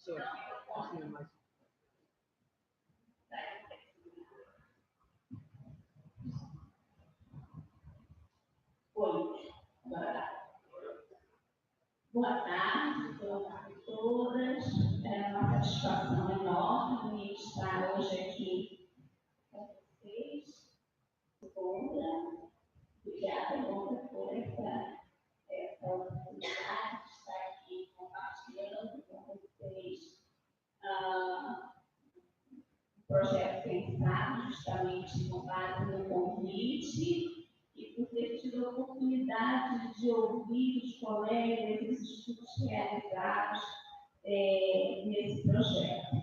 Oi, agora dá. Boa tarde a todas. É uma satisfação enorme estar hoje aqui com vocês. Obrigada, Longa, por essa oportunidade de estar aqui compartilhando com vocês um projeto pensado justamente com base no convite e por ter tido a oportunidade de ouvir os colegas e os estudos realizados nesse projeto.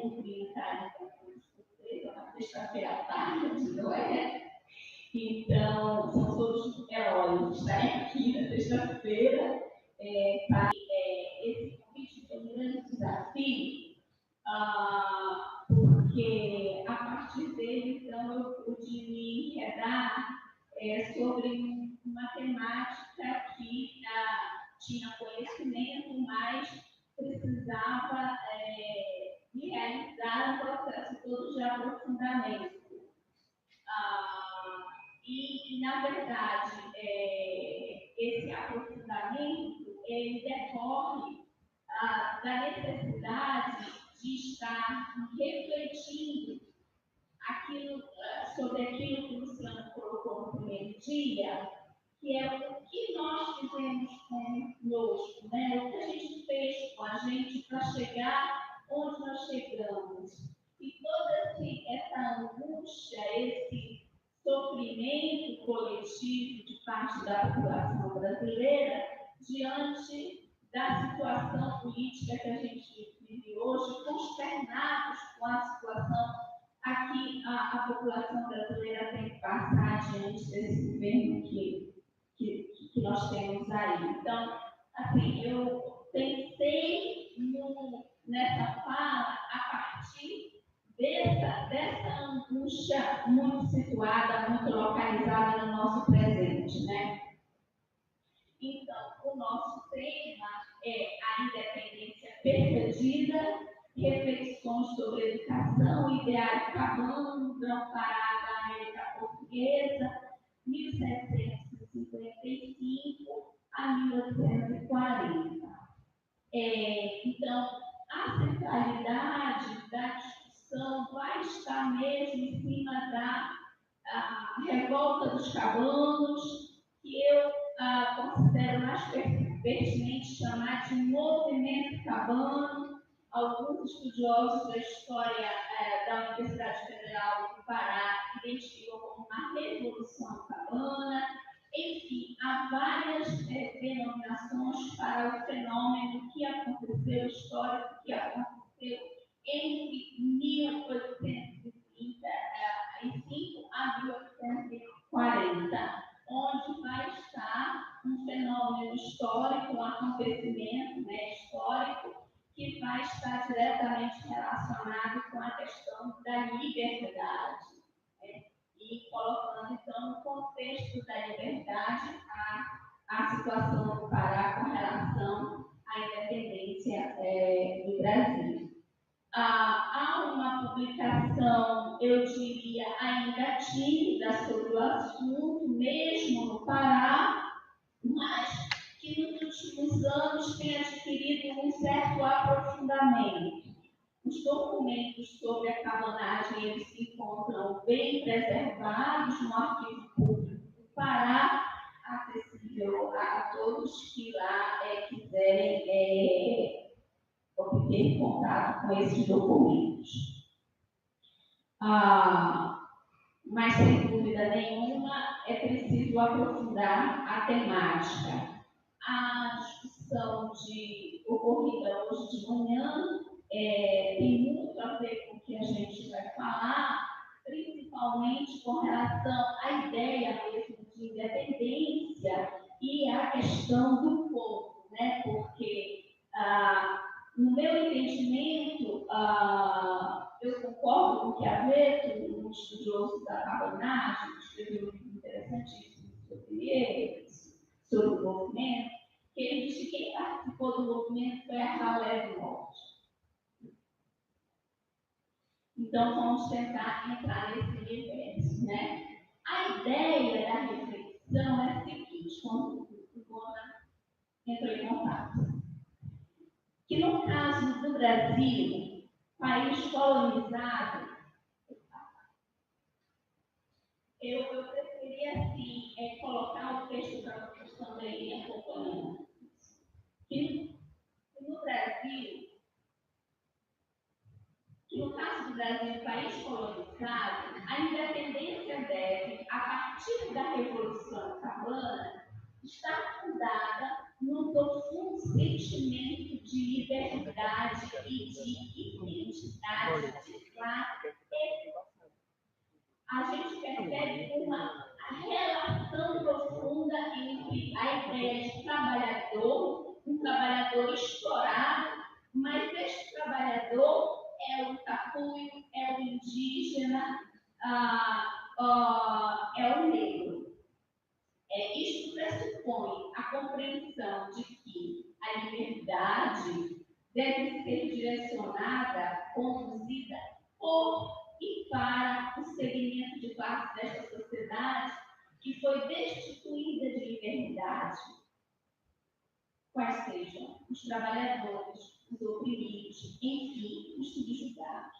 Cumprimentar vocês, é uma sexta-feira à tarde, não é? Então, são todos heróis estarem aqui na sexta-feira para esse convite foi um grande desafio, porque a partir dele, então, eu pude me enredar sobre uma temática que tinha conhecimento, mas precisava de realizar um processo todo de aprofundamento. Na verdade, esse aprofundamento ele decorre da necessidade de estar refletindo sobre aquilo que o Luciano colocou no primeiro dia, que é o que nós fizemos conosco, né? O que a gente fez com a gente para chegar onde nós chegamos. E toda essa angústia, esse sofrimento coletivo de parte da população brasileira diante da situação política que a gente vive hoje, consternados com a situação a que a população brasileira tem que passar diante desse governo que nós temos aí. Então, assim, eu pensei nessa fala a partir dessa angústia muito situada, muito localizada no nosso presente, né? Então, o nosso tema é a independência perdida, reflexões sobre educação, ideário cabano, Grão-Pará da América Portuguesa, 1755 a 1840. Então, a centralidade da discussão vai estar mesmo em cima da revolta dos cabanos, que eu considero mais pertinente chamar de movimento cabano. Alguns estudiosos da história da Universidade Federal do Pará identificam como uma revolução cabana. Enfim, há várias denominações para o fenômeno que aconteceu, histórico que aconteceu entre 1835 a 1840, onde vai estar um fenômeno histórico, um acontecimento histórico, que vai estar diretamente relacionado com a questão da liberdade. E colocando, então, no contexto da liberdade, a situação do Pará com relação à independência do Brasil. Há uma publicação, eu diria, ainda tímida sobre o assunto, mesmo no Pará, mas que nos últimos anos tem adquirido um certo aprofundamento. Os documentos sobre a cabanagem eles se encontram bem preservados no arquivo público do Pará, acessível a todos que lá quiserem obter contato com esses documentos. Mas, sem dúvida nenhuma, é preciso aprofundar a temática. A discussão ocorrida hoje de manhã tem muito a ver com o que a gente vai falar, principalmente com relação à ideia mesmo de independência e a questão do povo, né? Porque, no meu entendimento, eu concordo com o que a Veto, um estudioso da cabanagem, escreveu um livro interessantíssimo sobre ele, sobre o movimento, que ele diz que quem participou do movimento foi a Ralé Norte. Então, vamos tentar entrar nesse universo, né? A ideia da reflexão é a seguinte, quando o Bona entrou em contato, que no caso do Brasil, país colonizado, eu preferia, assim, colocar o texto para vocês também acompanhando. Que no Brasil, que no caso do Brasil, país colonizado, a independência deve, a partir da Revolução Cabana, estar fundada num profundo sentimento de liberdade e de identidade de classe. A gente percebe uma relação profunda entre a ideia de trabalhador, um trabalhador explorado, mas este trabalhador é o tapuio, é o indígena, é o negro. Isto pressupõe a compreensão de que a liberdade deve ser direcionada, conduzida por e para o segmento de classe desta sociedade que foi destituída de liberdade, quais sejam os trabalhadores, os oprimidos, enfim, os subjugados.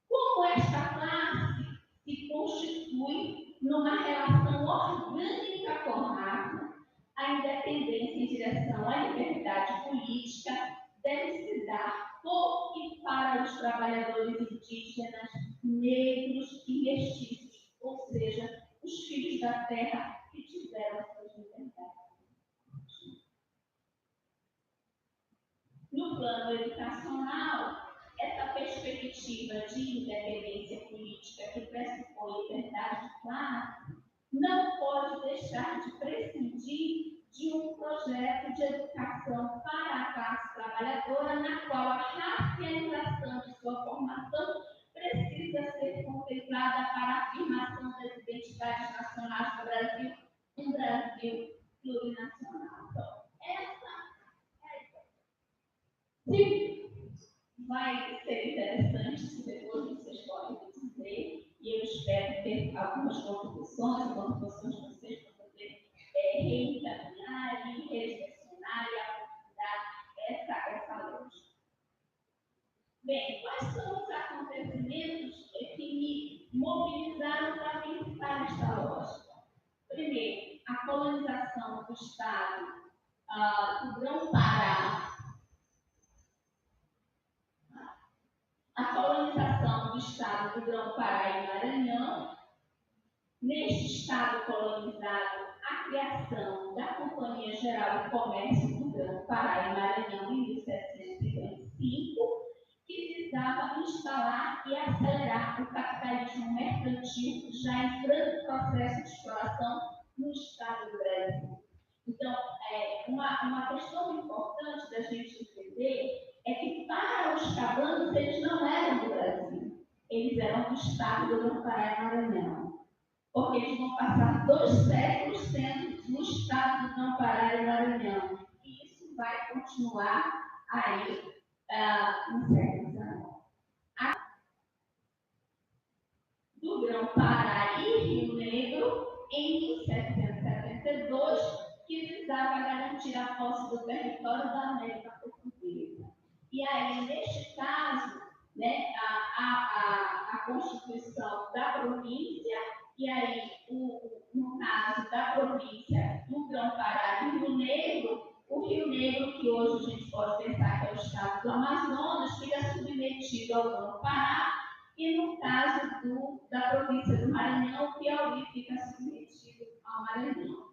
Como esta classe se constitui numa relação orgânica com a raça, a independência em direção à liberdade política deve se dar por e para os trabalhadores indígenas, negros e mestiços, ou seja, os filhos da terra que tiveram suas liberdades. No plano educacional, essa perspectiva de independência política que pressupõe liberdade de classe não pode deixar de prescindir de um projeto de educação para a classe trabalhadora, na qual a racialização de sua formação precisa ser contemplada para a afirmação das identidades nacionais do Brasil, um Brasil plurinacional. Então, sim, vai ser interessante se depois vocês podem dizer, e eu espero ter algumas contribuições de vocês para poder reencaminhar e reflexionar e aprofundar essa lógica. Bem, quais são os acontecimentos que me mobilizaram para pensar nesta lógica? Primeiro, a colonização do Estado do Grão-Pará. A colonização do Estado do Grão-Pará e Maranhão. Neste Estado colonizado, a criação da Companhia Geral de Comércio do Grão-Pará e Maranhão em 1755, que visava instalar e acelerar o capitalismo mercantil já em grande processo de exploração no Estado do Brasil. Então, uma questão importante da gente entender é que para os cabanos eles não eram do Brasil, eles eram do Estado do Grão-Pará e Maranhão, porque eles vão passar 2 séculos sendo no Estado do Grão-Pará e Maranhão, e isso vai continuar aí no século XIX. Do Grão-Pará e Rio Negro, em 1772, que visava garantir a posse do território da América Portuguesa. E aí, neste caso, né, a constituição da província, e aí, no caso da província do Grão-Pará e Rio Negro, o Rio Negro, que hoje a gente pode pensar que é o estado do Amazonas, fica submetido ao Grão-Pará, e no caso da província do Maranhão, o Piauí fica submetido ao Maranhão.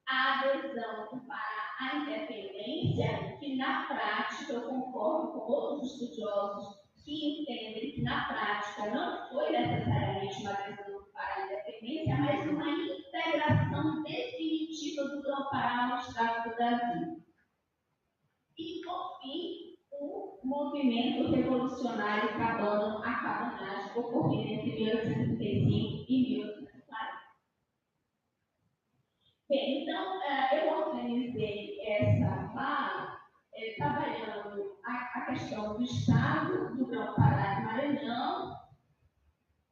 A adesão do Pará à independência, que na prática, eu concordo com outros estudiosos que entendem que na prática não foi necessariamente uma adesão do Pará à independência, mas uma integração definitiva do Grão-Pará ao Estado do Brasil. E, por fim, o movimento revolucionário cabano, a cabanagem, ocorrido entre 1835 e 1840. Bem, então, eu organizei essa fala trabalhando a questão do Estado, do Grão-Pará e Maranhão,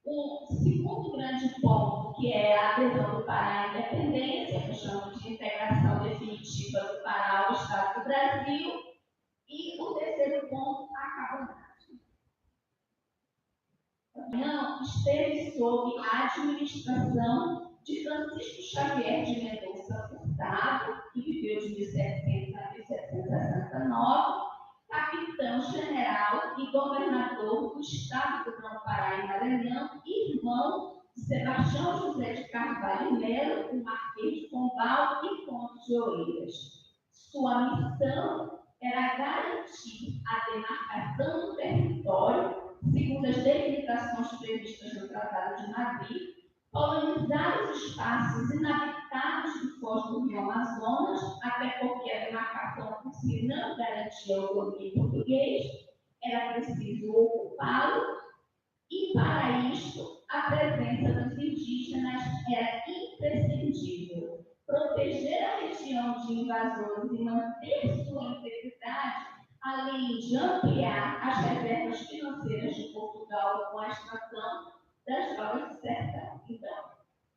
o segundo grande ponto, que é a adesão do Pará à independência, que eu chamo de integração definitiva do Pará ao Estado do Brasil, e o terceiro ponto, a cabotagem. Não esteve sob a administração de Francisco Xavier de Mendonça Hurtado, que viveu de 1700 a 1769, capitão-general e governador do Estado do Grão-Pará e Maranhão, irmão de Sebastião José de Carvalho e Melo, o Marquês de Pombal e Conde de Oeiras. Sua missão era garantir a demarcação do território, segundo as delimitações previstas no Tratado de Madrid, colonizar os espaços inabitados do Foz do Rio Amazonas, até porque a demarcação por si não garantia o domínio português, era preciso ocupá-lo, e para isto a presença dos indígenas era imprescindível. Proteger a região de invasores e manter sua integridade, além de ampliar as reservas financeiras de Portugal com a extração das drogas do sertão. Então,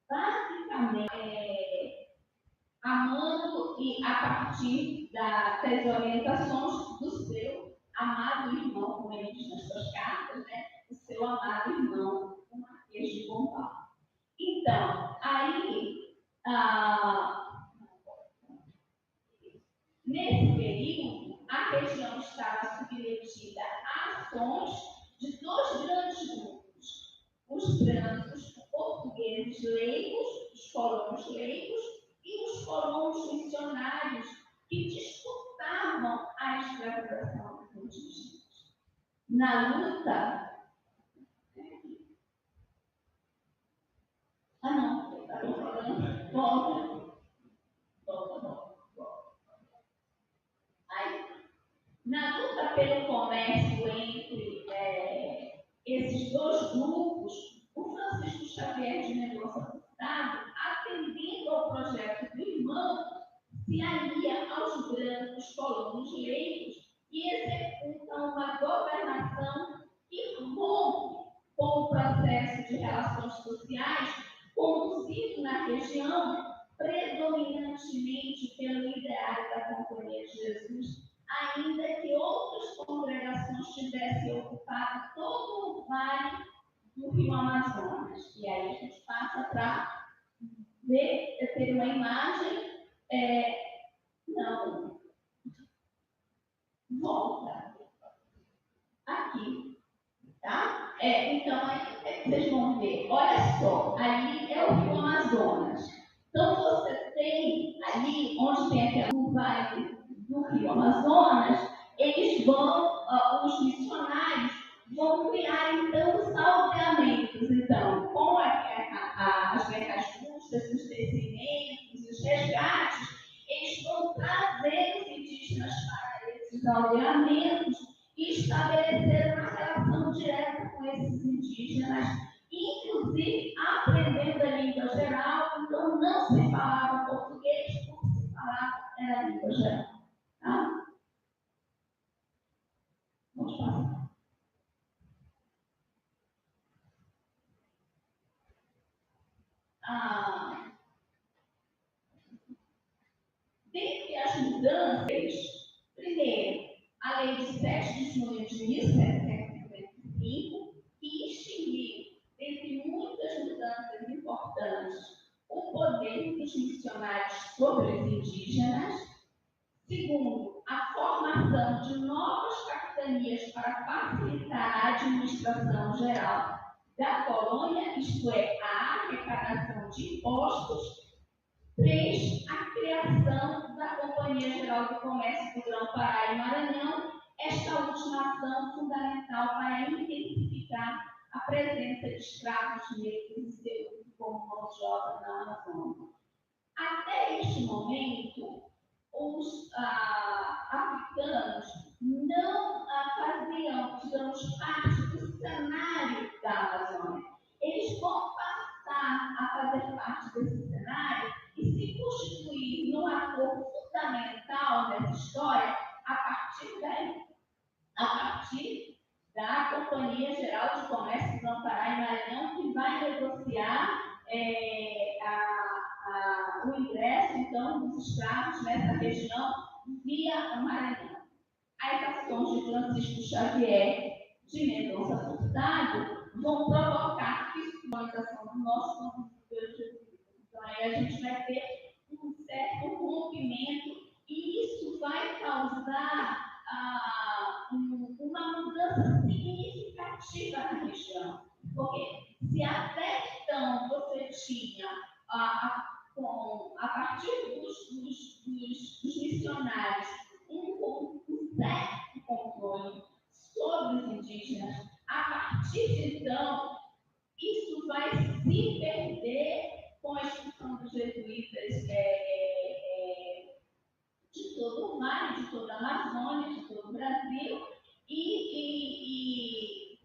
basicamente, amando e a partir das orientações do seu amado irmão, como ele diz nas suas cartas, né? O seu amado irmão, o Marquês de Pombal. Então, aí, nesse período, a região estava submetida a ações de dois grandes grupos: os brancos portugueses leigos, os colonos leigos, e os colonos missionários que disputavam a escravização dos indígenas. Na luta. Não, estou falando. Volta. Na luta pelo comércio entre esses dois grupos, o Francisco Xavier de Mendonça Hurtado, atendendo ao projeto do irmão, se alia aos brancos colonos leigos e executa uma governação que rompe com o processo de relações sociais conduzido na região predominantemente pelo ideário da Companhia de Jesus, ainda que outras congregações tivessem ocupado todo o vale do Rio Amazonas. E aí a gente passa para ter uma imagem. Não. Volta. Aqui. Tá? Então, aí vocês vão ver. Olha só, ali é o Rio Amazonas. Então, você tem ali, onde tem aquele vale do Rio Amazonas, eles vão, os missionários, vão criar, então, os aldeamentos. Então, com as becas justas, os descimentos, os resgates, eles vão trazer os indígenas para esses aldeamentos e estabelecer uma relação direta com esses indígenas, inclusive aprendendo a língua geral. Então, não se falava português, porque se falava era a língua geral. Tá? Vamos passar. Dentre as mudanças, primeiro, a Lei de 7 de junho de 1755, que extinguiu, entre muitas mudanças importantes, o poder dos missionários sobre os indígenas. Segundo, a formação de novas capitanias para facilitar a administração geral da colônia, isto é, a arrecadação de impostos. 3. A criação da Companhia Geral do Comércio do Grão-Pará e Maranhão, esta última ação fundamental para intensificar a presença de escravos negros e seu uso como mão de obra na Amazônia. Até este momento, os africanos não faziam, digamos, parte do cenário da Amazônia. Eles vão passar a fazer parte desse cenário e se Companhia Geral de Comércio do Pará e Maranhão, que vai negociar o ingresso, então, dos escravos nessa região via Maranhão. As ações de Francisco Xavier de Mendonça Furtado vão provocar fiscalização do nosso compositor jesuíta. Então, aí a gente vai ter um certo rompimento e isso vai causar uma mudança significativa na região. Porque se até então você tinha, a partir dos missionários, um certo controle sobre os indígenas, a partir de então, isso vai se perder com a expulsão dos jesuítas de todo o mar, de toda a Amazônia, de todo o Brasil, e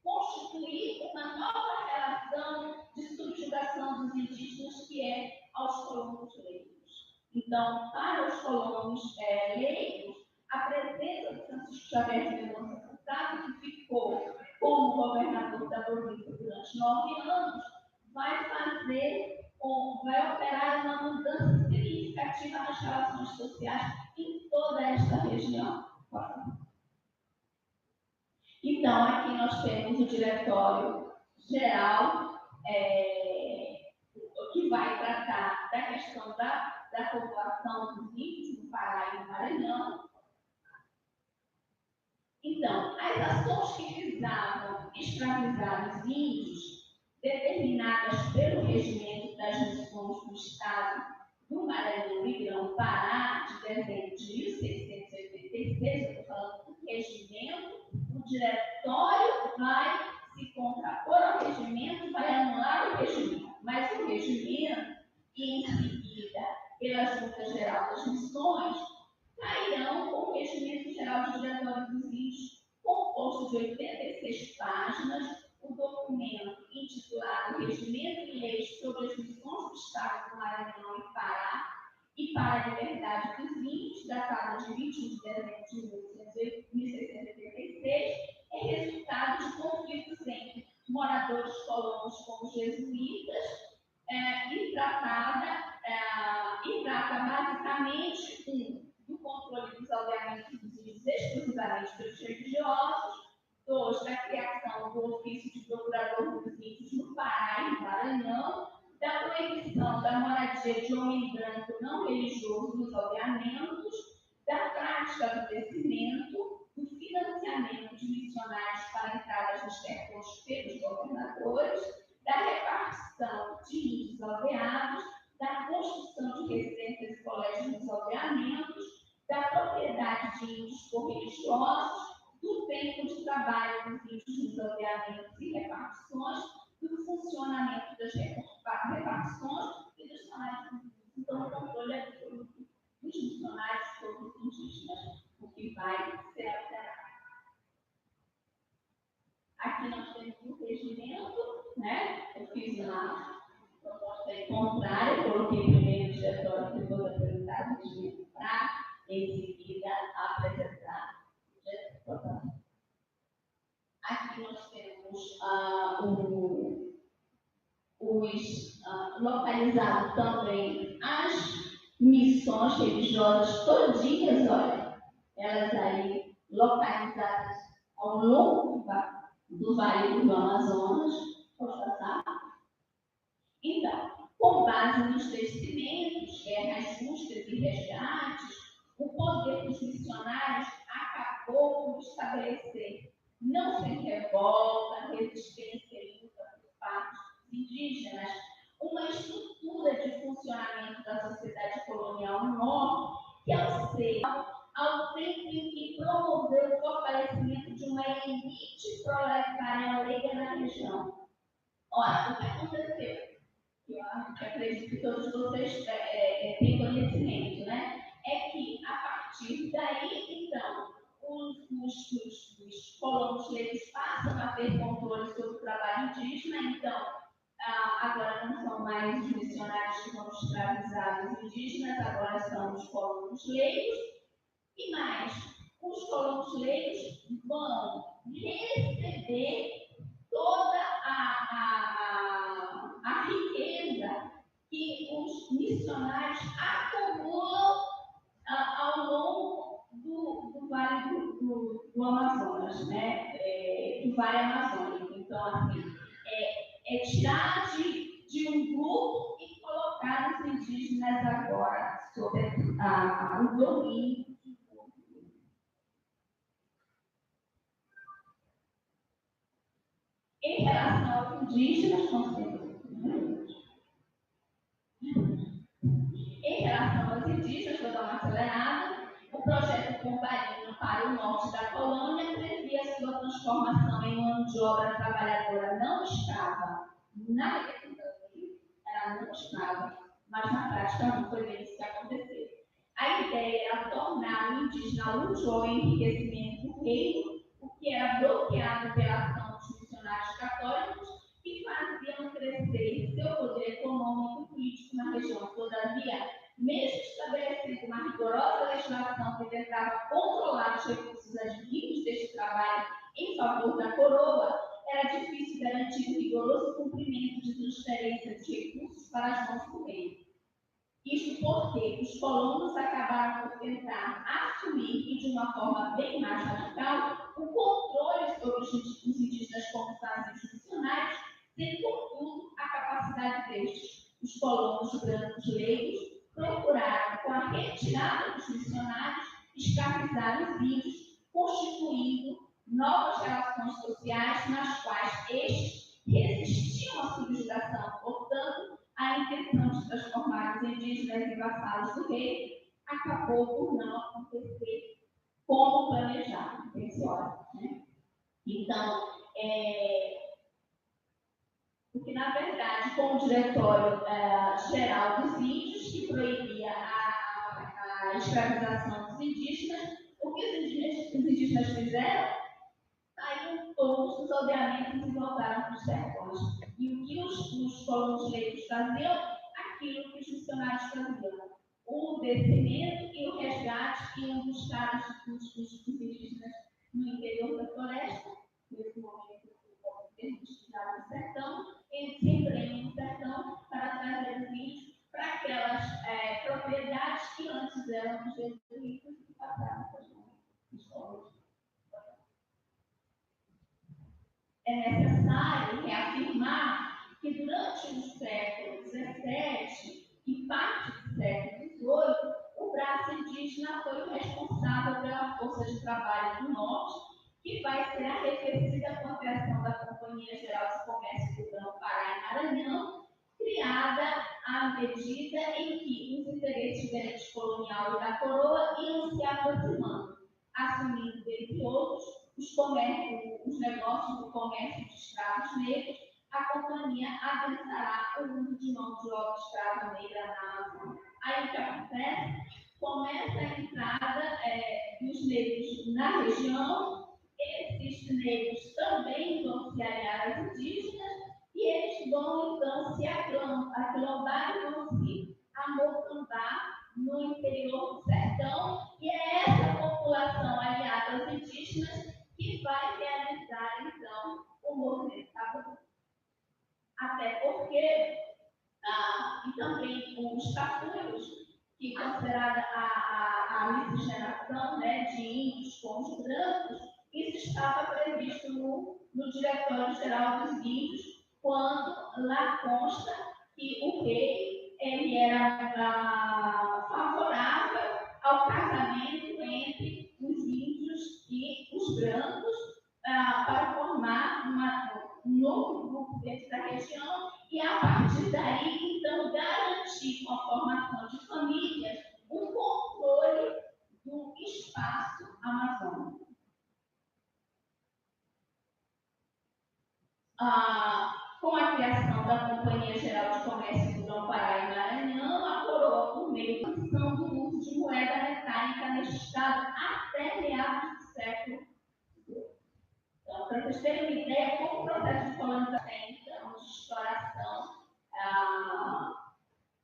constituir uma nova relação de subjugação dos indígenas que é aos colonos leigos. Então, para os colonos leigos, a presença de Francisco Xavier de Mendonça Furtado, que ficou como governador da província durante 9 anos, vai operar uma mudança significativa nas relações sociais em toda esta região. Então, aqui nós temos o Diretório Geral, que vai tratar da questão da população dos índios no Pará e no Maranhão. Então, as ações que visavam escravizar os índios, determinadas pelo regimento das missões do Estado do Maranhão e Grão-Pará, de dezembro de 1686, eu estou falando do regimento, o diretório vai se contrapor ao regimento, vai anular o regimento, mas o regimento, e em seguida, pela Junta Geral das Missões, cairão com o Regimento Geral de Diretório dos Índios, composto de 86 páginas, o documento intitulado Regimento e Leis sobre as Missões do Estado do Maranhão e Pará e para a Liberdade dos Índios, datado de 21 de dezembro de 1686, é resultado de conflitos entre moradores colonos com os jesuítas e trata basicamente do controle dos aldeamentos dos índios exclusivamente pelos religiosos, 2, da criação do ofício de procurador dos índios no Pará e no Maranhão, da proibição da moradia de homem branco não religioso nos aldeamentos, da prática do crescimento, do financiamento de missionários para entradas nos territórios pelos governadores, da repartição de índios aldeados, da construção de residências e colégios nos aldeamentos, da propriedade de índios por religiosos, do tempo de trabalho dos índios nos aldeamentos e repartições, do funcionamento das repartições e dos salários públicos. Então, o controle absoluto dos missionários sobre os indígenas, o que vai ser alterado. Aqui nós temos o regimento, né? Eu fiz uma proposta contrária, coloquei primeiro o diretório, depois apresentar o regimento para, em seguida, apresentar o diretório. Aqui nós temos localizado também as missões religiosas todinhas, olha, elas aí localizadas ao longo do Vale do Amazonas, Então, com base nos tecimentos, guerras justas e resgates, o poder dos missionários acabou por estabelecer, não sem revolta, resistência e luta por parte dos indígenas, uma estrutura de funcionamento da sociedade colonial no norte, que ao tempo em que promoveu o fortalecimento de uma elite proletária leiga na região. Olha, o que aconteceu? Eu acredito que todos vocês têm conhecimento, né? É que, a partir daí, então, os colonos leigos passam a ter controle sobre o trabalho indígena, então, agora não são mais os missionários que vão escravizar os indígenas, agora são os colonos leigos, e mais, os colonos leigos vão receber toda a riqueza que os missionários acumulam ao longo do Vale do Amazonas, né? Do Vale Amazônico. Então, assim, é tirar de um grupo e colocar os indígenas agora sob o domínio. Em relação aos indígenas, vou dar uma acelerada. O projeto Pombarinho para o norte da colônia previa sua transformação em mão de obra trabalhadora não escrava. Na realidade, ela não escrava, mas na prática não foi bem isso que aconteceu. A ideia era tornar o indígena útil ao enriquecimento do reino, o que era bloqueado pela ação dos missionários católicos, que faziam crescer seu poder econômico e político na região. Todavia, mesmo estabelecendo uma rigorosa legislação que tentava controlar os recursos advindos deste trabalho em favor da coroa, era difícil garantir o rigoroso cumprimento de transferência de recursos para as mãos do reino. Isso porque os colonos acabaram por tentar assumir, e de uma forma bem mais radical, o controle sobre os indígenas como faziam os missionários, sem, contudo, a capacidade destes. Os colonos brancos leigos procuraram, com a retirada dos missionários, escravizar os índios, constituindo novas relações sociais nas quais estes resistiam à subjugação. Portanto, a intenção de transformar os indígenas em vassalos do rei acabou por não acontecer como planejado. Né? Então, porque, na verdade, com o Diretório Geral dos Índios, que proibia a escravização dos indígenas, o que os indígenas fizeram? Saíram todos os aldeamentos e voltaram para os sertões. E o que os colonos leigos faziam? Aquilo que os missionários faziam. O descimento e o resgate iam buscar os indígenas no interior da floresta. Nesse momento, eles estiveram no sertão, eles se empenham no sertão para trazer os índios para aquelas propriedades que antes eram dos jesuítas e passaram para os colonos. É necessário reafirmar que durante o século XVII e parte do século XVIII, o braço indígena foi o responsável pela força de trabalho do norte, que vai ser arrefecida com a criação da Companhia Geral de Comércio do Grão-Pará e Maranhão, criada à medida em que os interesses do direito colonial e da coroa iam se aproximando, assumindo, dentre outros, os negócios do comércio de escravos negros. A companhia adentrará o uso de mão de obra escrava negra na Amazônia. Aí o que acontece? Começa a entrada dos negros na região. Esses negros também vão se aliar aos indígenas e eles vão então se aquilombar e vão se amocambar no interior do sertão, e é essa população aliada aos indígenas que vai realizar então o movimento tabu. Até porque, e também os tapuios, que considerada a miscigenação, né, de índios com os brancos, isso estava previsto no Diretório Geral dos Índios, quando lá consta que o rei ele era favorável ao casamento entre os índios e os brancos para formar um novo grupo dentro da região e, a partir daí, então, garantir com a formação de famílias o controle do espaço amazônico. Com a criação da Companhia Geral de Comércio do Grão-Pará e Maranhão, a coroa, por meio da expansão do uso de moeda metálica neste estado até meados do século XVIII. Então, para vocês terem uma ideia, como o processo de colonização então, de exploração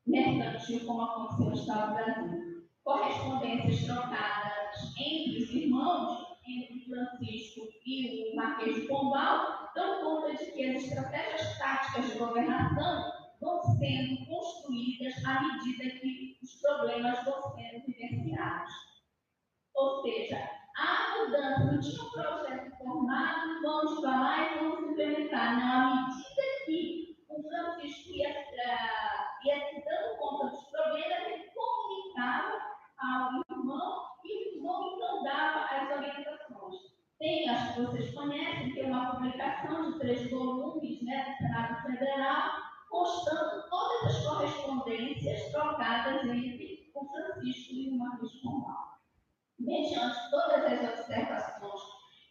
mercantil, como aconteceu no estado do Brasil. Correspondências trocadas entre os irmãos irmãos, entre Francisco e o Marquês de Pombal, dão conta de que as estratégias táticas de governação vão sendo construídas à medida que os problemas vão sendo vivenciados. Ou seja, a mudança não tinha um projeto formado, vamos falar e vamos implementar. Não, à medida que o Francisco ia se dando conta dos problemas, ele comunicava ao irmão e o irmão então dava as orientações. Tem, acho que vocês conhecem, tem uma publicação de 3 volumes, né, do Senado Federal, constando todas as correspondências trocadas entre o Francisco e o Marquês de Pombal. Mediante todas as observações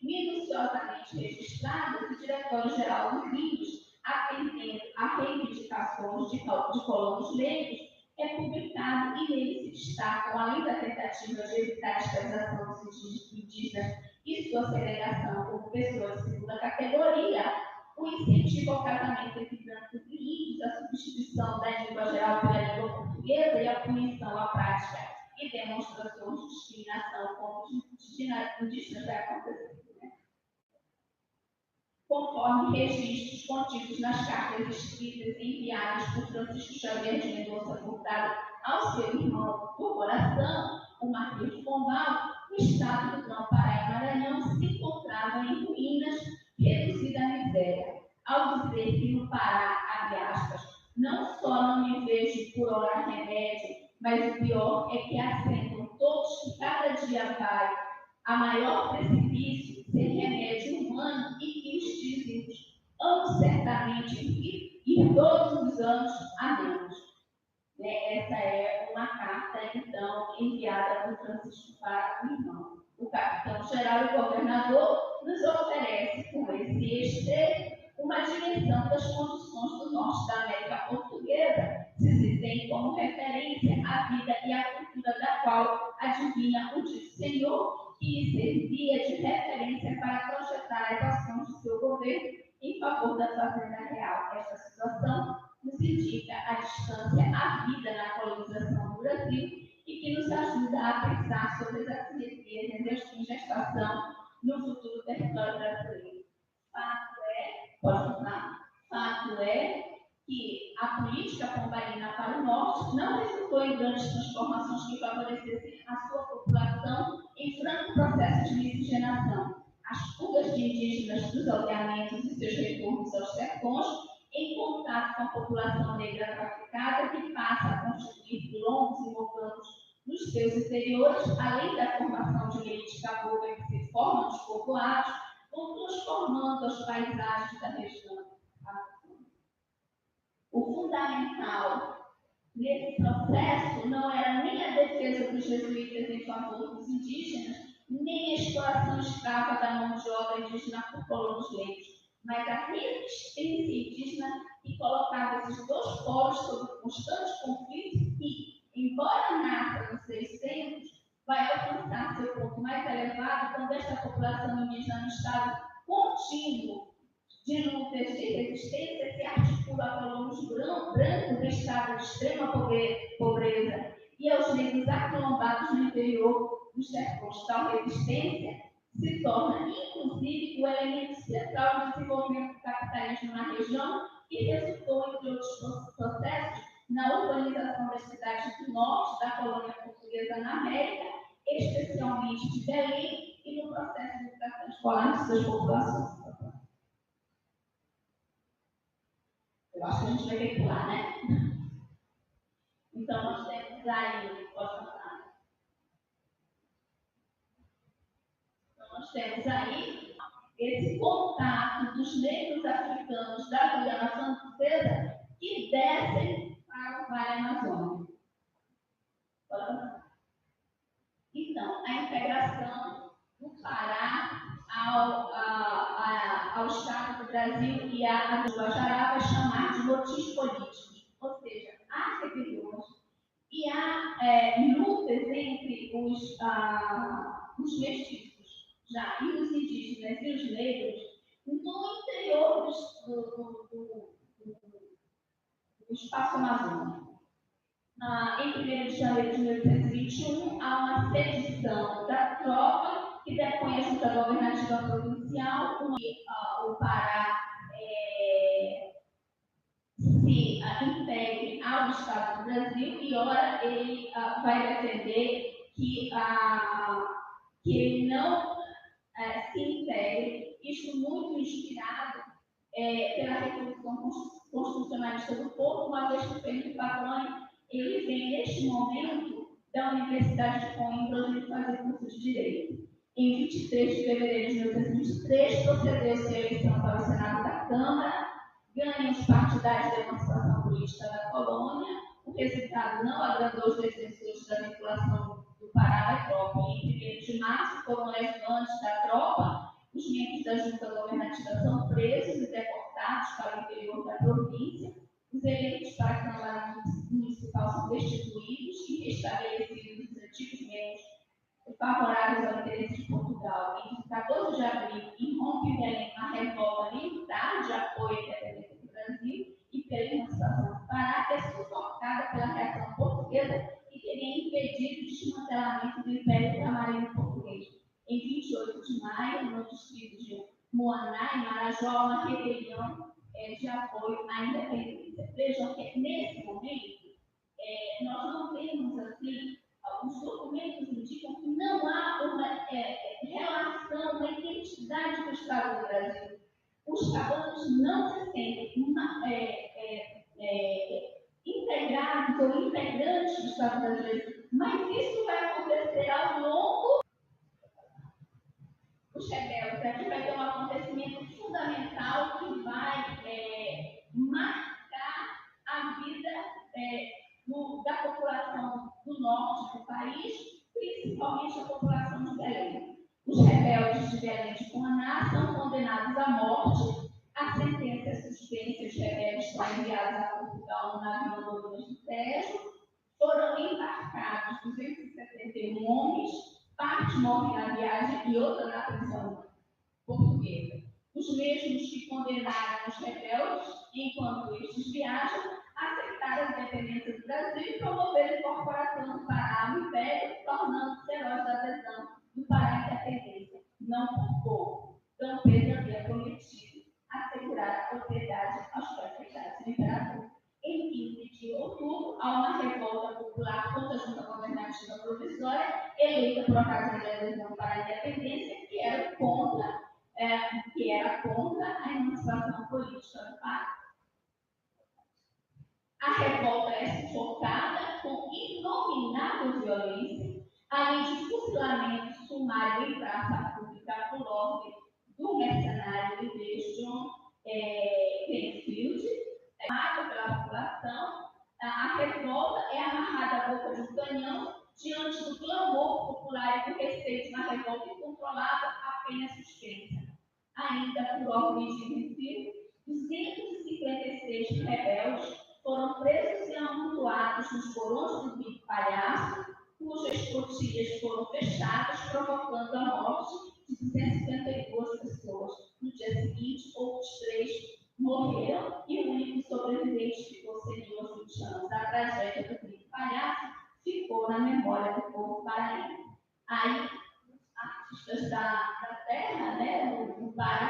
minuciosamente registradas, o Diretório-Geral dos Índios, atendendo a reivindicações de colonos leigos, é publicado e nele se destacam, além da tentativa de evitar a escravização dos indígenas e sua segregação como pessoas de segunda categoria, o incentivo ao casamento entre brancos e índios, a substituição da língua geral pela língua portuguesa e a punição à prática e demonstrações de discriminação contra os indígenas vai acontecer. Né? Conforme registros contidos nas cartas escritas e enviadas por Francisco Xavier de Mendonça Furtado ao seu irmão por coração, o Marquês de Pombal, o estado do Grão-Pará e Maranhão se encontrava em ruínas, reduzida à miséria. Ao dizer que no Pará, abre aspas, não só não me vejo por hora remédio, mas o pior é que assentam todos que cada dia vai a maior precipício sem remédio humano e que os dízimos hão certamente ir todos os anos a menos. Essa é uma carta, então, enviada por Francisco para o irmão. O capitão-geral e governador nos oferece, com esse extremo, uma dimensão das condições do norte da América Portuguesa, se tem como referência a vida e a cultura da qual adivinha o dito Senhor, que lhe servia de referência para projetar as ações do seu governo em favor da fazenda real. Esta situação nos indica a distância à vida na colonização do Brasil e que nos ajuda a pensar sobre as assimetrias em gestação no futuro território brasileiro. Fato é que a política pombalina para o norte não resultou em grandes transformações que favorecessem a sua população em franco processo de miscigenação. As fugas de indígenas dos aldeamentos e seus retornos aos sertões, em contato com a população negra traficada, que passa a constituir quilombos e mocanos nos seus interiores, além da formação de elite cabocla que se forma nos povoados, vão transformando as paisagens da região. O fundamental nesse processo não era nem a defesa dos jesuítas em favor dos indígenas, nem a exploração escrava da mão de obra indígena por colonos leigos, mas a resistência indígena que colocava esses dois povos sob constante conflito e, embora nasça nos 600, vai alcançar seu ponto mais elevado quando esta população indígena no estado contínuo de lutas de resistência se articula a colonos brancos em estado de extrema pobreza e aos negros aquilombados no interior dos sertões. Tal resistência se torna, inclusive, o elemento central do desenvolvimento do capitalismo na região e resultou, entre outros processos, na urbanização das cidades do norte da colônia portuguesa na América, especialmente de Belém, e no processo de educação escolar de suas populações. Eu acho que a gente vai ter que pular, né? Então, nós temos aí, pode passar. Então, nós temos aí esse contato dos negros africanos da Guiana Francesa que descem para o Vale Amazônico. Pode passar. Então, a integração do Pará ao Estado do Brasil e a do Guajará vai chamar de motins políticos, ou seja, há rebeliões e há lutas entre os mestiços já, e os indígenas e os negros no interior do espaço amazônico. Em 1º de janeiro de 1821, há uma sedição da tropa que deve junta governativa provincial, o Pará se integre ao Estado do Brasil e, ora, ele vai defender que ele não se integre, isso muito inspirado pela Revolução Constitucionalista do Povo, uma vez que Felipe Pavone, ele vem neste momento da Universidade de Coimbra fazer curso de Direito. Em 23 de fevereiro de 1923, procedeu-se a eleição para o Senado da Câmara, ganha os partidários da emancipação política da colônia. O resultado não agradou os defensores da vinculação do Pará à tropa. Em 1º de março, foram levantes da tropa, os membros da junta governativa são presos e deportados para o interior da província. Os eleitos para a Câmara Municipal são destituídos e restabelecidos os antigos membros favoráveis ao interesse de Portugal. Em 14 de abril, irrompe Belém a revolta militar de apoio à independência do Brasil e pela emancipação do Pará, que é sufocada pela reação portuguesa e teria impedido o desmantelamento do Império Camarino Português. Em 28 de maio, no distrito de Moaná, em Marajó, uma rebelião de apoio à independência. Vejam que, nesse momento, nós não temos, assim, os documentos indicam que não há uma relação, uma identidade do Estado do Brasil. Os cabanos não se sentem integrados ou integrantes do Estado brasileiro, mas isso vai acontecer ao longo dos rebeldes. Aqui vai ter um acontecimento fundamental que vai marcar a vida da população do norte do país, principalmente a população de Belém. Os rebeldes de Belém de Coaná são condenados à morte. A sentença é suspensa e os rebeldes são enviados a Portugal no navio Andorinhas do Tejo. Foram embarcados 271 homens, parte morre na viagem e outra na prisão portuguesa. Os mesmos que condenaram os rebeldes, enquanto estes viajam, aceitaram a independência do Brasil e promoveram a incorporação do Pará ao Império, tornando-se heróis da adesão do Pará à independência. Não por pouco, Dom Pedro havia prometido assegurar a propriedade aos prefeitados do imperador. Em 15 de outubro, há uma revolta popular contra a junta governativa provisória, eleita por ocasião da adesão para a independência, que era contra a emancipação política do Pará. A revolta é sufocada com inominável violência, além de fuzilamento sumário em praça pública por ordem do mercenário inglês John Penfield, amado pela população. A revolta é amarrada à boca de um canhão diante do clamor popular e do receio de uma revolta incontrolada, apenas suspensa. Ainda por ordem de Penfield, 256 rebeldes foram presos e amontoados nos porões do Pico Palhaço, cujas portilhas foram fechadas, provocando a morte de 252 pessoas. No dia seguinte, outros 3 morreram e o único sobrevivente que possuía os 20 anos da tragédia do Pico Palhaço ficou na memória do povo paraense. Aí, artistas da terra, né, do Pará,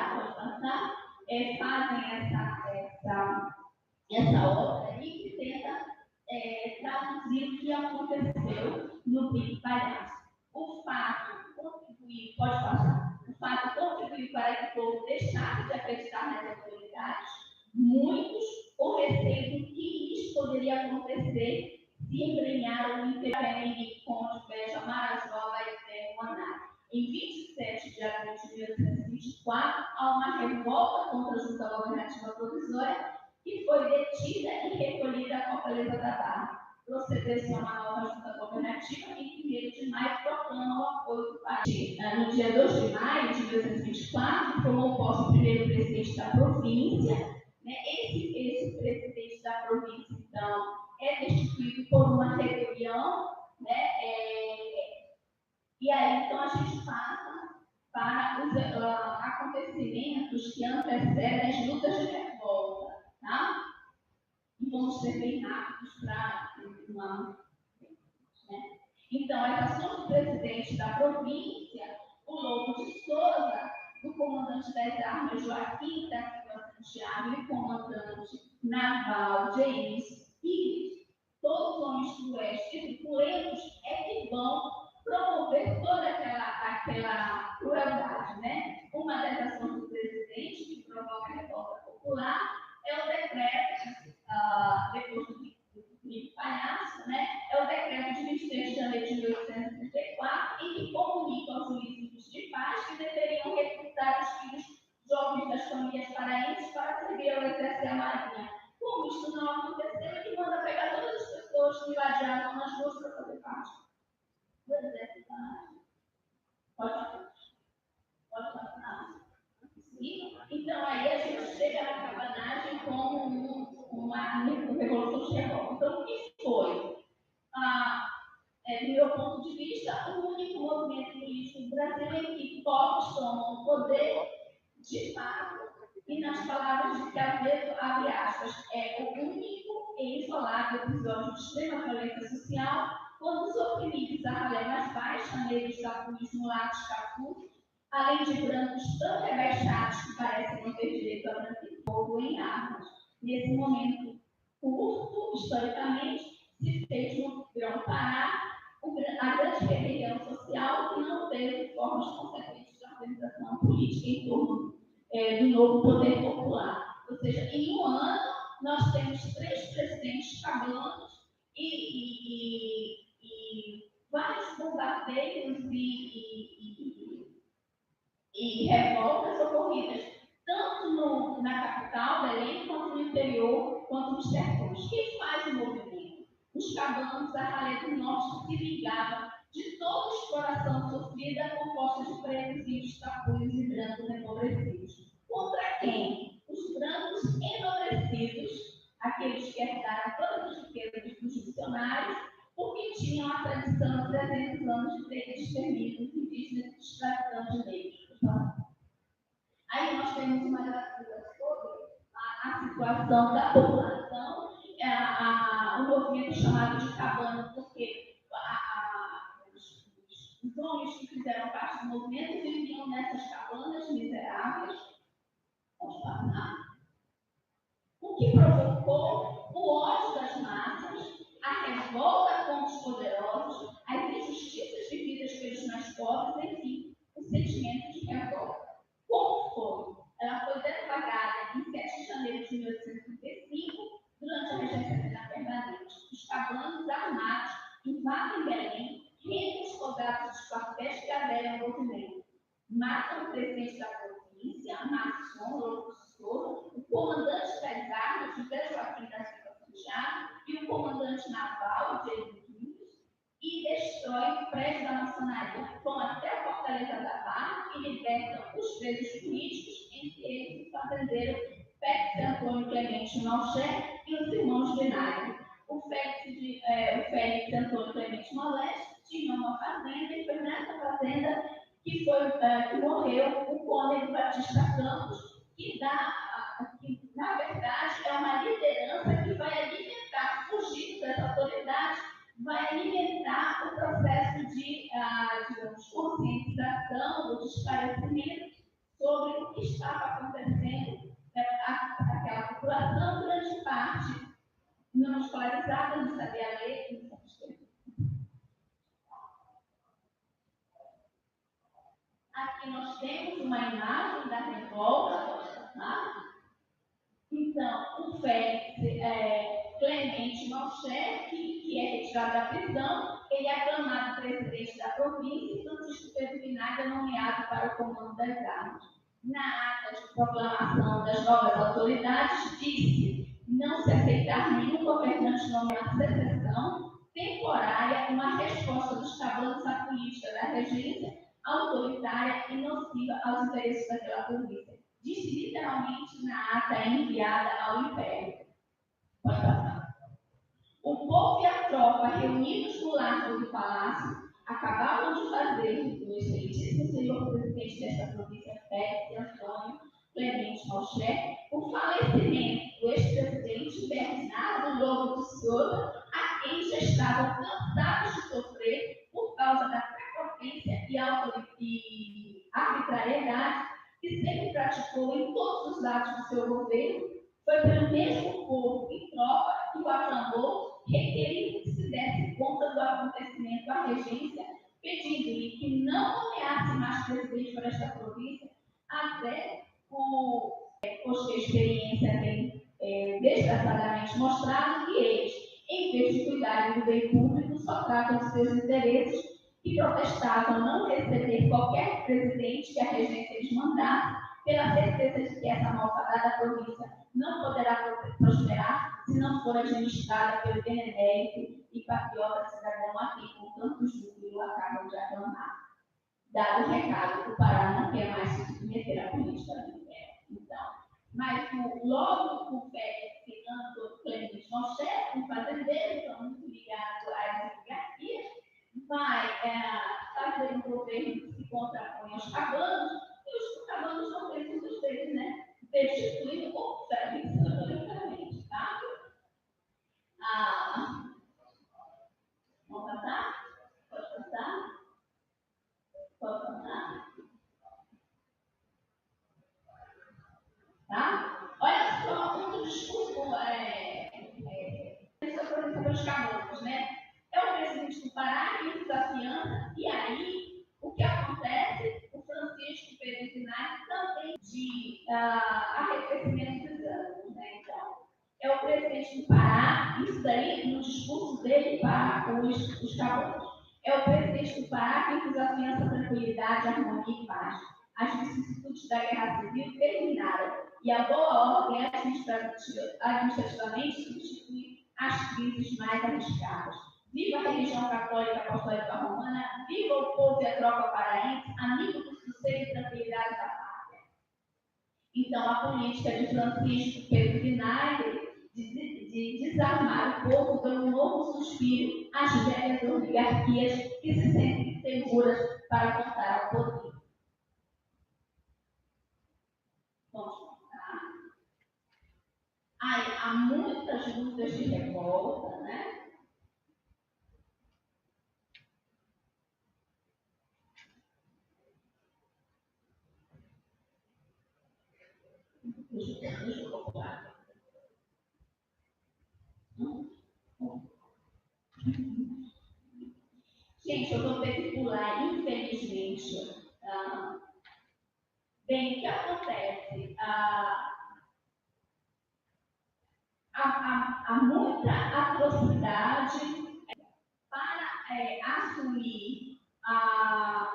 fazem essa obra aí que tenta traduzir o que aconteceu no Pico Palhaço. O fato contribuiu para que o povo deixasse de acreditar nas autoridades, muitos com receio do que isso poderia acontecer se embrenharam no Império Conde Beja Marajó e Moaná. Em 27 de abril de 1824, há uma revolta contra a junta governativa provisória que foi detida e recolhida à Fortaleza da Barra. Procedeu-se a uma nova junta governativa e, em 1º de maio, proclama o apoio do país. No dia 2 de maio de 1824, tomou posse o primeiro presidente da província. Esse presidente da província, então, é destituído por uma rebelião, e aí, então, a gente passa para os acontecimentos que antecedem as lutas de revolta, tá? E vamos ser bem rápidos para uma... Então, as ações do presidente da província, o Lobo de Souza, do comandante das armas Joaquim da Silva Santiago e o comandante naval James Pires, todos homens cruéis e truculentos, é que vão promover toda aquela crueldade, né? Uma das ações do presidente que provoca a revolta popular é o decreto, depois do Filipe Palhaço, né? É o decreto de 23 de janeiro de 1834, em que comunica aos juízes de paz que deveriam recrutar os filhos jovens das famílias paraenses para servir ao exército e à marinha. Como isso não aconteceu, ele manda pegar todas as pessoas que invadiram nas ruas para fazer parte do exército da marinha. Pode falar. Então, aí a gente chega na cabanagem como uma revolução de revolta. Então, o que foi? Do meu ponto de vista, o único movimento político do Brasil em que povos tomam o poder de fato, e nas palavras de Cavedo, abre aspas, é o único e isolado episódio de extrema violência social, quando os oprimidos da ralé mais baixa, negros, tapuis, mulatos, capuz, além de brancos tão rebaixados que parecem não ter direito a branquear fogo em armas. Nesse momento curto, historicamente, se fez no Grão-Pará a grande rebelião social que não teve formas consequentes de organização política em torno do novo poder popular. Ou seja, em um ano, nós temos 3 presidentes cabanos e vários bombardeios e revoltas ocorridas tanto na capital, Belém, quanto no interior, quanto nos sertões. Quem faz o movimento? Os cabanos da ralé do norte se ligavam de toda a exploração sofrida composta de pretos, índios, tapuios e brancos empobrecidos. Contra quem? Os brancos enobrecidos, aqueles que herdaram todas as riquezas dos missionários, porque tinham a tradição de 300 anos de ter extermínio indígenas e extração de negros. Aí nós temos uma grafia sobre a situação da população, o movimento chamado de cabana, porque os homens que fizeram parte do movimento viviam nessas cabanas miseráveis. Vamos passar. O que provocou o ódio das massas, a revolta contra os poderosos, as injustiças vividas pelos mais pobres, enfim, o sentimento de revolta. Como foi? Ela foi deflagrada em 7 de janeiro de 1835, durante a regência militar permanente. Os cabanos armados invadem Belém, rendem os soldados dos quartéis que aderem ao movimento. Matam o presidente da província, Masson, Lobo de Souza, o comandante das armas, José Joaquim da Silva Santiago, e o comandante naval, Diego Pires, e destroem o prédio da maçonaria. Vão até a Fortaleza da Barra e libertam os presos políticos, entre eles o fazendeiro Félix Antônio Clemente Malché e os irmãos Binário. O Félix Antônio Clemente Malché tinha uma fazenda e foi nessa fazenda que morreu o Cônego Batista Campos, que na verdade é uma liderança que vai alimentar, fugindo das autoridades, vai alimentar o processo de, conscientização, ou de esclarecimento sobre o que estava acontecendo naquela população, grande parte não escolarizada, não sabia ler, não sabia escrever. Aqui nós temos uma imagem da revolta, tá? Então, o Félix Clemente Malché, que é retirado da prisão, ele é aclamado presidente da província e Francisco Pedro Vinagre é nomeado para o comando das armas. Na ata de proclamação das novas autoridades, disse não se aceitar nenhum governante nomeado secessão temporária, uma resposta dos cabanos à política da regência autoritária e nociva aos interesses daquela província. Disse literalmente na ata enviada ao Império. Pode passar. O povo e a tropa, reunidos no largo do palácio, acabavam de fazer do excelentíssimo senhor presidente desta província, Félix Antônio Clemente Malché, o falecimento do ex-presidente Bernardo Lobo de Souza, a quem já estavam cansados de sofrer por causa da prepotência e arbitrariedade que sempre praticou em todos os atos do seu governo, foi pelo mesmo povo e tropa que o aclamou, requerindo que se desse conta do acontecimento à regência, pedindo-lhe que não nomeasse mais presidente para esta província, até pois que a experiência tem desgraçadamente mostrado que eles, em vez de cuidarem do bem público, só tratam de seus interesses e protestavam não receber qualquer presidente que a regência lhes mandasse, pela certeza de que essa malfadada província não poderá prosperar se não for administrada pelo benemérito e patriota cidadão a quem com tanto júbilo acabam de aclamar. Dado o recado, o Pará não quer mais se submeter à política do império. Então, mas logo o Fernando Clemente Moncher, um fazendeiro, então muito ligado às oligarquias, vai fazer um governo que se contrapõe aos cabanos, e os cabanos não têm muitos deles, né? Destituindo ou vencendo politicamente, tá? Vamos passar? Pode passar? Pode passar? Tá? Olha só o discurso sobre os cabanos, né? É o presidente do Pará que nos afiança, e aí o que acontece? O Francisco Pedro Sinai também de arrefecimento dos ânimos, né? Então, é o presidente do Pará, isso daí no discurso dele para os cabanos. É o presidente do Pará que nos afiança tranquilidade, harmonia e paz. As vicissitudes da guerra civil terminaram e a boa ordem administrativamente substitui as crises mais arriscadas. Viva a religião católica apostólica romana, viva o povo e a tropa paraense, amigo do sossego e tranquilidade da pátria. Então, a política de Francisco Pedro Vinagre de desarmar o povo deu um novo suspiro às velhas oligarquias que se sentem seguras para voltar ao poder. Vamos contar. Há muitas lutas de revolta, né? Deixa eu colocar. Gente, eu vou ter que pular, infelizmente. Bem, o que acontece? Há muita atrocidade para assumir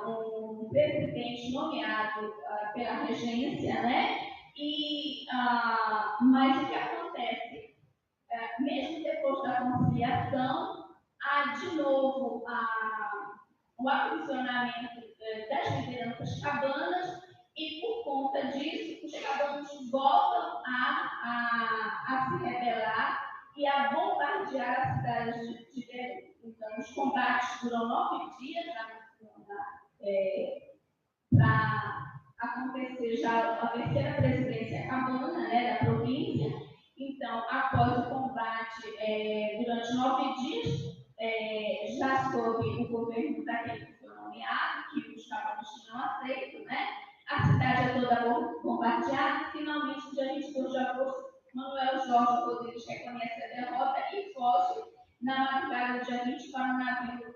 um presidente nomeado pela regência, né? Mas o que acontece? Mesmo depois da conciliação, há de novo o aprisionamento das lideranças cabanas, e por conta disso, os cabanos voltam a se rebelar e a bombardear a cidade de Beirute. Então, os combates duram 9 dias para acontecer já a terceira presidência cabana, né, da província. Então, após o combate, durante 9 dias, já sob o governo daquele que foi nomeado, que os cabanos tinham aceito, né? A cidade é toda bombardeada. Finalmente, no dia 22 de agosto, Manuel Jorge Rodrigues reconhece a derrota e foge na madrugada do dia 20 para um navio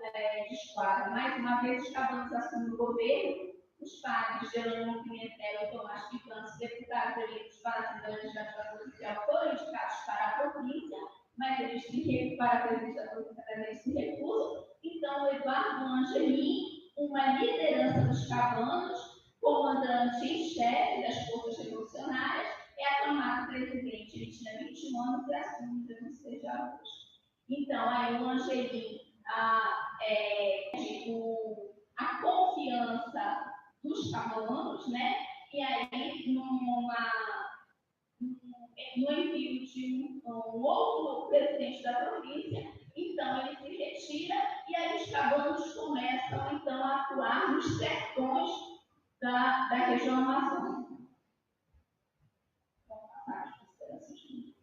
de esquadra. Mais uma vez, os cabanos assumem o governo. Os padres Jerônimo Pimentel e Tomás Picantes, deputados eleitos para a Assembleia Legislativa Provincial, foram indicados para a província, mas eles para a presidência da província, eles se recusam. Então, Eduardo Angelim, uma liderança dos cabanos, comandante em chefe das forças revolucionárias, é aclamado presidente. Ele tinha 21 anos e assume dia 26 de agosto. Então, aí o Angelim a confiança dos cabanos, né? E aí, no envio de um outro presidente da província, então ele se retira, e aí os cabanos começam então a atuar nos sertões da região amazônica. Vamos passar as considerações.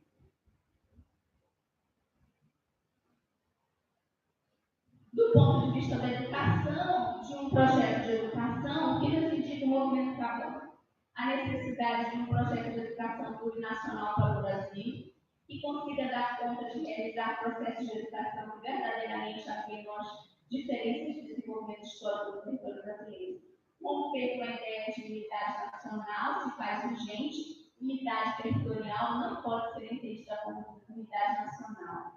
Do ponto de questão da educação, de um projeto de educação, que nos indica o movimento Cabana. A necessidade de um projeto de educação plurinacional para o Brasil, que consiga dar conta de realizar processos de educação que verdadeiramente afirmam as diferenças de desenvolvimento histórico do território brasileiro. Romper com a ideia de unidade nacional se faz urgente, unidade territorial não pode ser entendida como unidade nacional.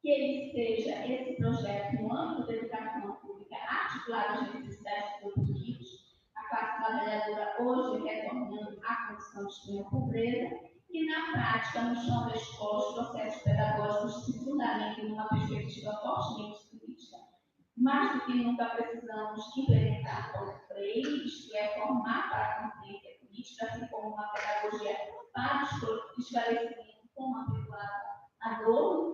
Que ele seja esse projeto no âmbito da educação pública articulado às necessidades produtivas, a classe trabalhadora hoje retornando à condição de extrema pobreza, e na prática, no chão da escola, os processos pedagógicos se fundamentam numa perspectiva fortemente crítica. Mais do que nunca precisamos implementar o Freire, isto é, formar para a consciência crítica, assim como uma pedagogia para o esclarecimento com uma a dor,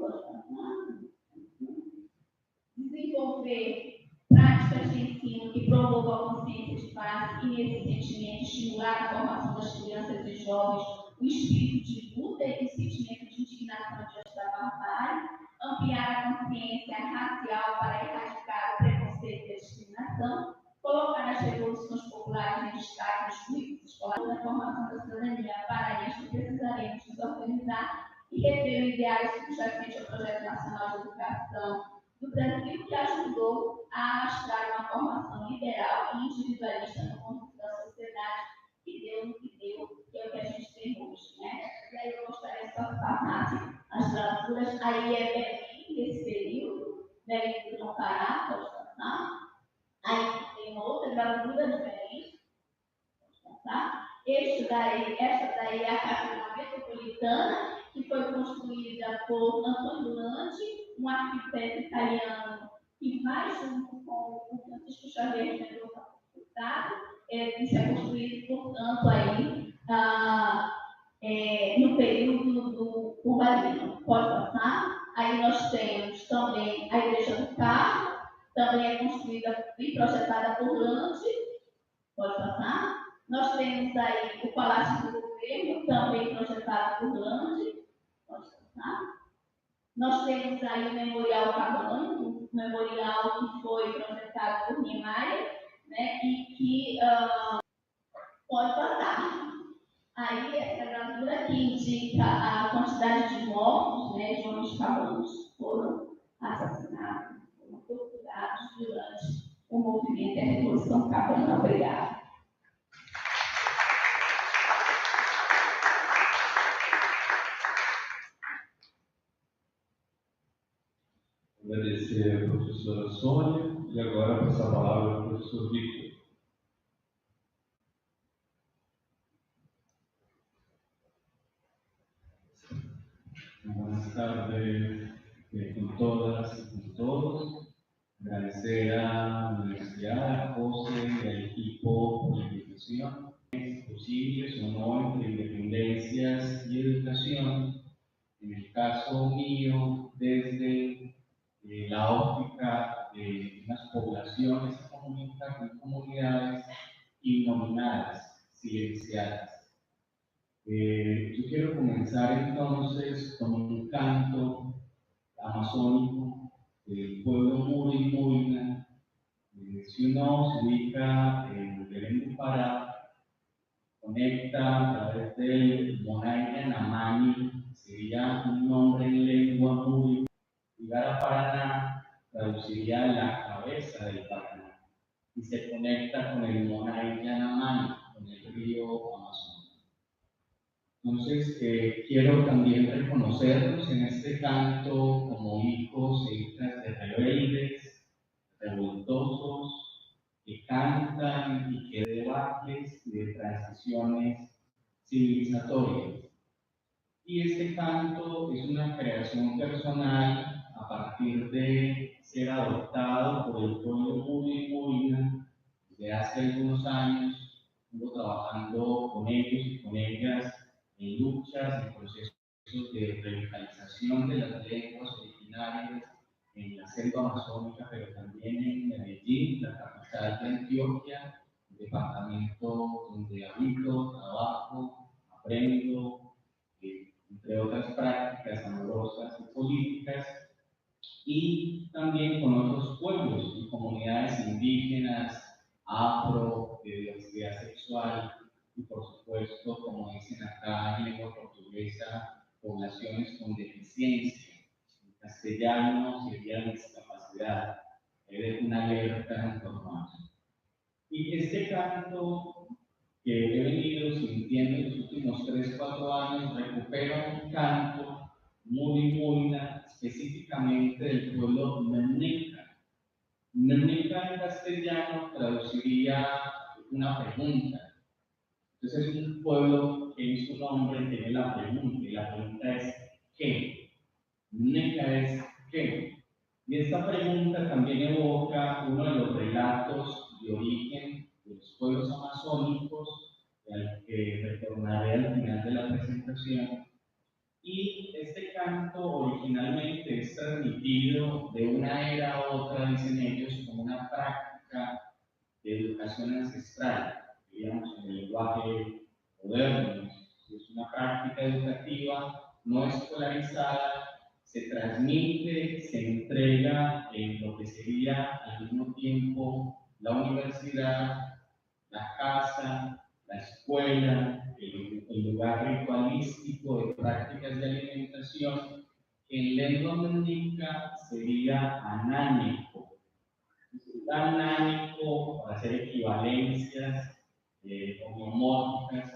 desenvolver práticas de ensino que promovam a consciência de classe e, nesse sentimento, estimular a formação das crianças e jovens, o espírito de luta e o sentimento de indignação diante da barbárie, ampliar a consciência racial para erradicar o preconceito e a discriminação, colocar as revoluções populares em destaque nos currículos escolares da formação da cidadania. Para isso, precisaremos nos organizar e rever o ideário subjacente ao Projeto Nacional de Educação do Brasil, que ajudou a alastrar uma formação liberal e individualista no conjunto da sociedade, que deu no que deu, que é o que a gente tem hoje, né? E aí eu gostaria só de passar as gravaduras, aí é Belém, nesse período, Belém do João Pará, pode passar. Aí tem outra gravura de Belém, pode passar. Esta daí é a Catedral Metropolitana, que foi construída por Antônio Durante, um arquiteto italiano que vai junto com o Francisco Xavier de Mendonça Furtado, isso é construído, portanto, aí no período do urbanismo. Pode passar. Aí nós temos também a Igreja do Carmo, também é construída e projetada por Lante. Pode passar. Nós temos aí o Palácio do Governo, também projetado por Lante. Pode passar. Nós temos aí o Memorial Cabana, um memorial que foi projetado por Niemeyer, né, e que pode passar. Aí essa gravura que indica a quantidade de mortos, né, de homens cabanos foram assassinados, foram torturados durante o movimento da Revolução Cabana. Obrigada. Agradecer a professora Sônia e agora passar a palavra ao professor Victor. Buenas tardes con todas y con todos. Agradecer a la universidad, a José y al equipo por la invitación. Es posible, sonó entre independencias y educación. En el caso mío, desde la óptica de unas poblaciones comunidades innominadas, silenciadas. Yo quiero comenzar entonces con un canto amazónico del pueblo Muri Murina. Si uno se ubica en Belén do Pará, conecta a través del Monaina Namani, sería un nombre en lengua Muri. Llegar a Paraná traduciría la cabeza del Paraná y se conecta con el Monaina Namani, con el río Amazonas. Entonces, quiero también reconocernos en este canto como hijos e hijas de rebeldes, revoltosos, que cantan y que debates de transiciones civilizatorias. Y este canto es una creación personal a partir de ser adoptado por el pueblo Murina desde hace algunos años. Vengo trabajando con ellos y con ellas en luchas, en procesos de revitalización de las lenguas originarias en la selva amazónica, pero también en Medellín, la capital de Antioquia, el departamento donde habito, trabajo, aprendo, entre otras prácticas amorosas y políticas, y también con otros pueblos y comunidades comunidades indígenas, afro, de diversidad sexual y por supuesto, como dicen acá en lengua portuguesa, poblaciones con deficiencia. En castellano sería discapacidad. Es una alerta en torno a eso. Y este canto que he venido sintiendo en los últimos 3 o 4 años recupera un canto muy específicamente del pueblo Menica. Menica en castellano traduciría una pregunta. Entonces es un pueblo que en su nombre tiene la pregunta, y la pregunta es ¿qué? Menica es ¿qué? Y esta pregunta también evoca uno de los relatos de origen de los pueblos amazónicos, al que retornaré al final de la presentación. Y este canto originalmente es transmitido de una era a otra, dicen ellos, como una práctica de educación ancestral, digamos en el lenguaje moderno. Es una práctica educativa no escolarizada, se transmite, se entrega en lo que sería al mismo tiempo la universidad, la casa, la escuela, el lugar ritualístico de prácticas de alimentación, que en lengua menica sería anánico. Anánico, para hacer equivalencias homeomórficas,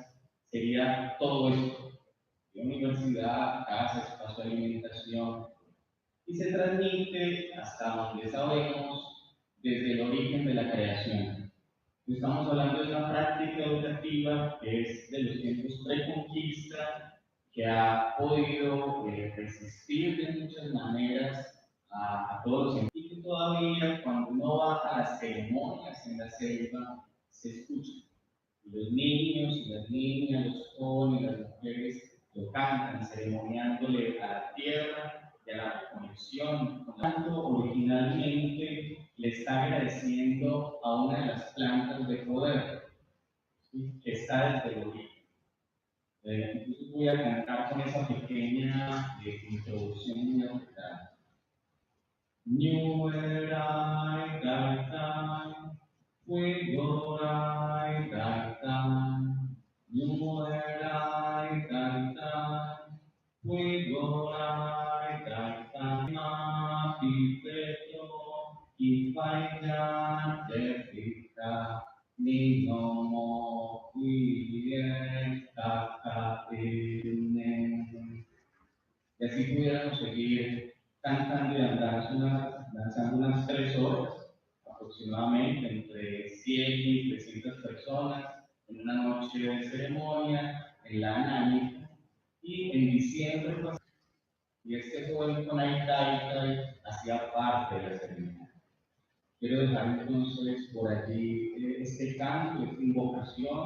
sería todo esto: universidad, casa, espacio de alimentación, y se transmite hasta donde sabemos desde el origen de la creación. Estamos hablando de una práctica educativa que es de los tiempos preconquista, que ha podido resistir de muchas maneras a todos los científicos. Y que todavía, cuando uno va a las ceremonias en la selva, se escucha. Y los niños y las niñas, los jóvenes y las mujeres lo cantan, ceremoniándole a la tierra y a la reconexión. Por tanto, originalmente le está agradeciendo a una de las plantas de poder, ¿sí?, que está desde el origen. Entonces voy a cantar con esa pequeña introducción muy apretada. Nyuerai Gaitan, Fuegorai Gaitan, Nyuerai Gaitan, Fuegorai Gaitan, Mapiteto, Kipainan Tepika, Ninomo, Kuyen, Kakatinen. Y así pudiéramos seguir cantando y danzando unas 3 horas, aproximadamente entre 100 y 300 personas, en una noche de ceremonia, en la anánica, y en diciembre, pues, y este joven con Aitai hacía parte de la ceremonia. Quiero dejar entonces por allí este canto, esta invocación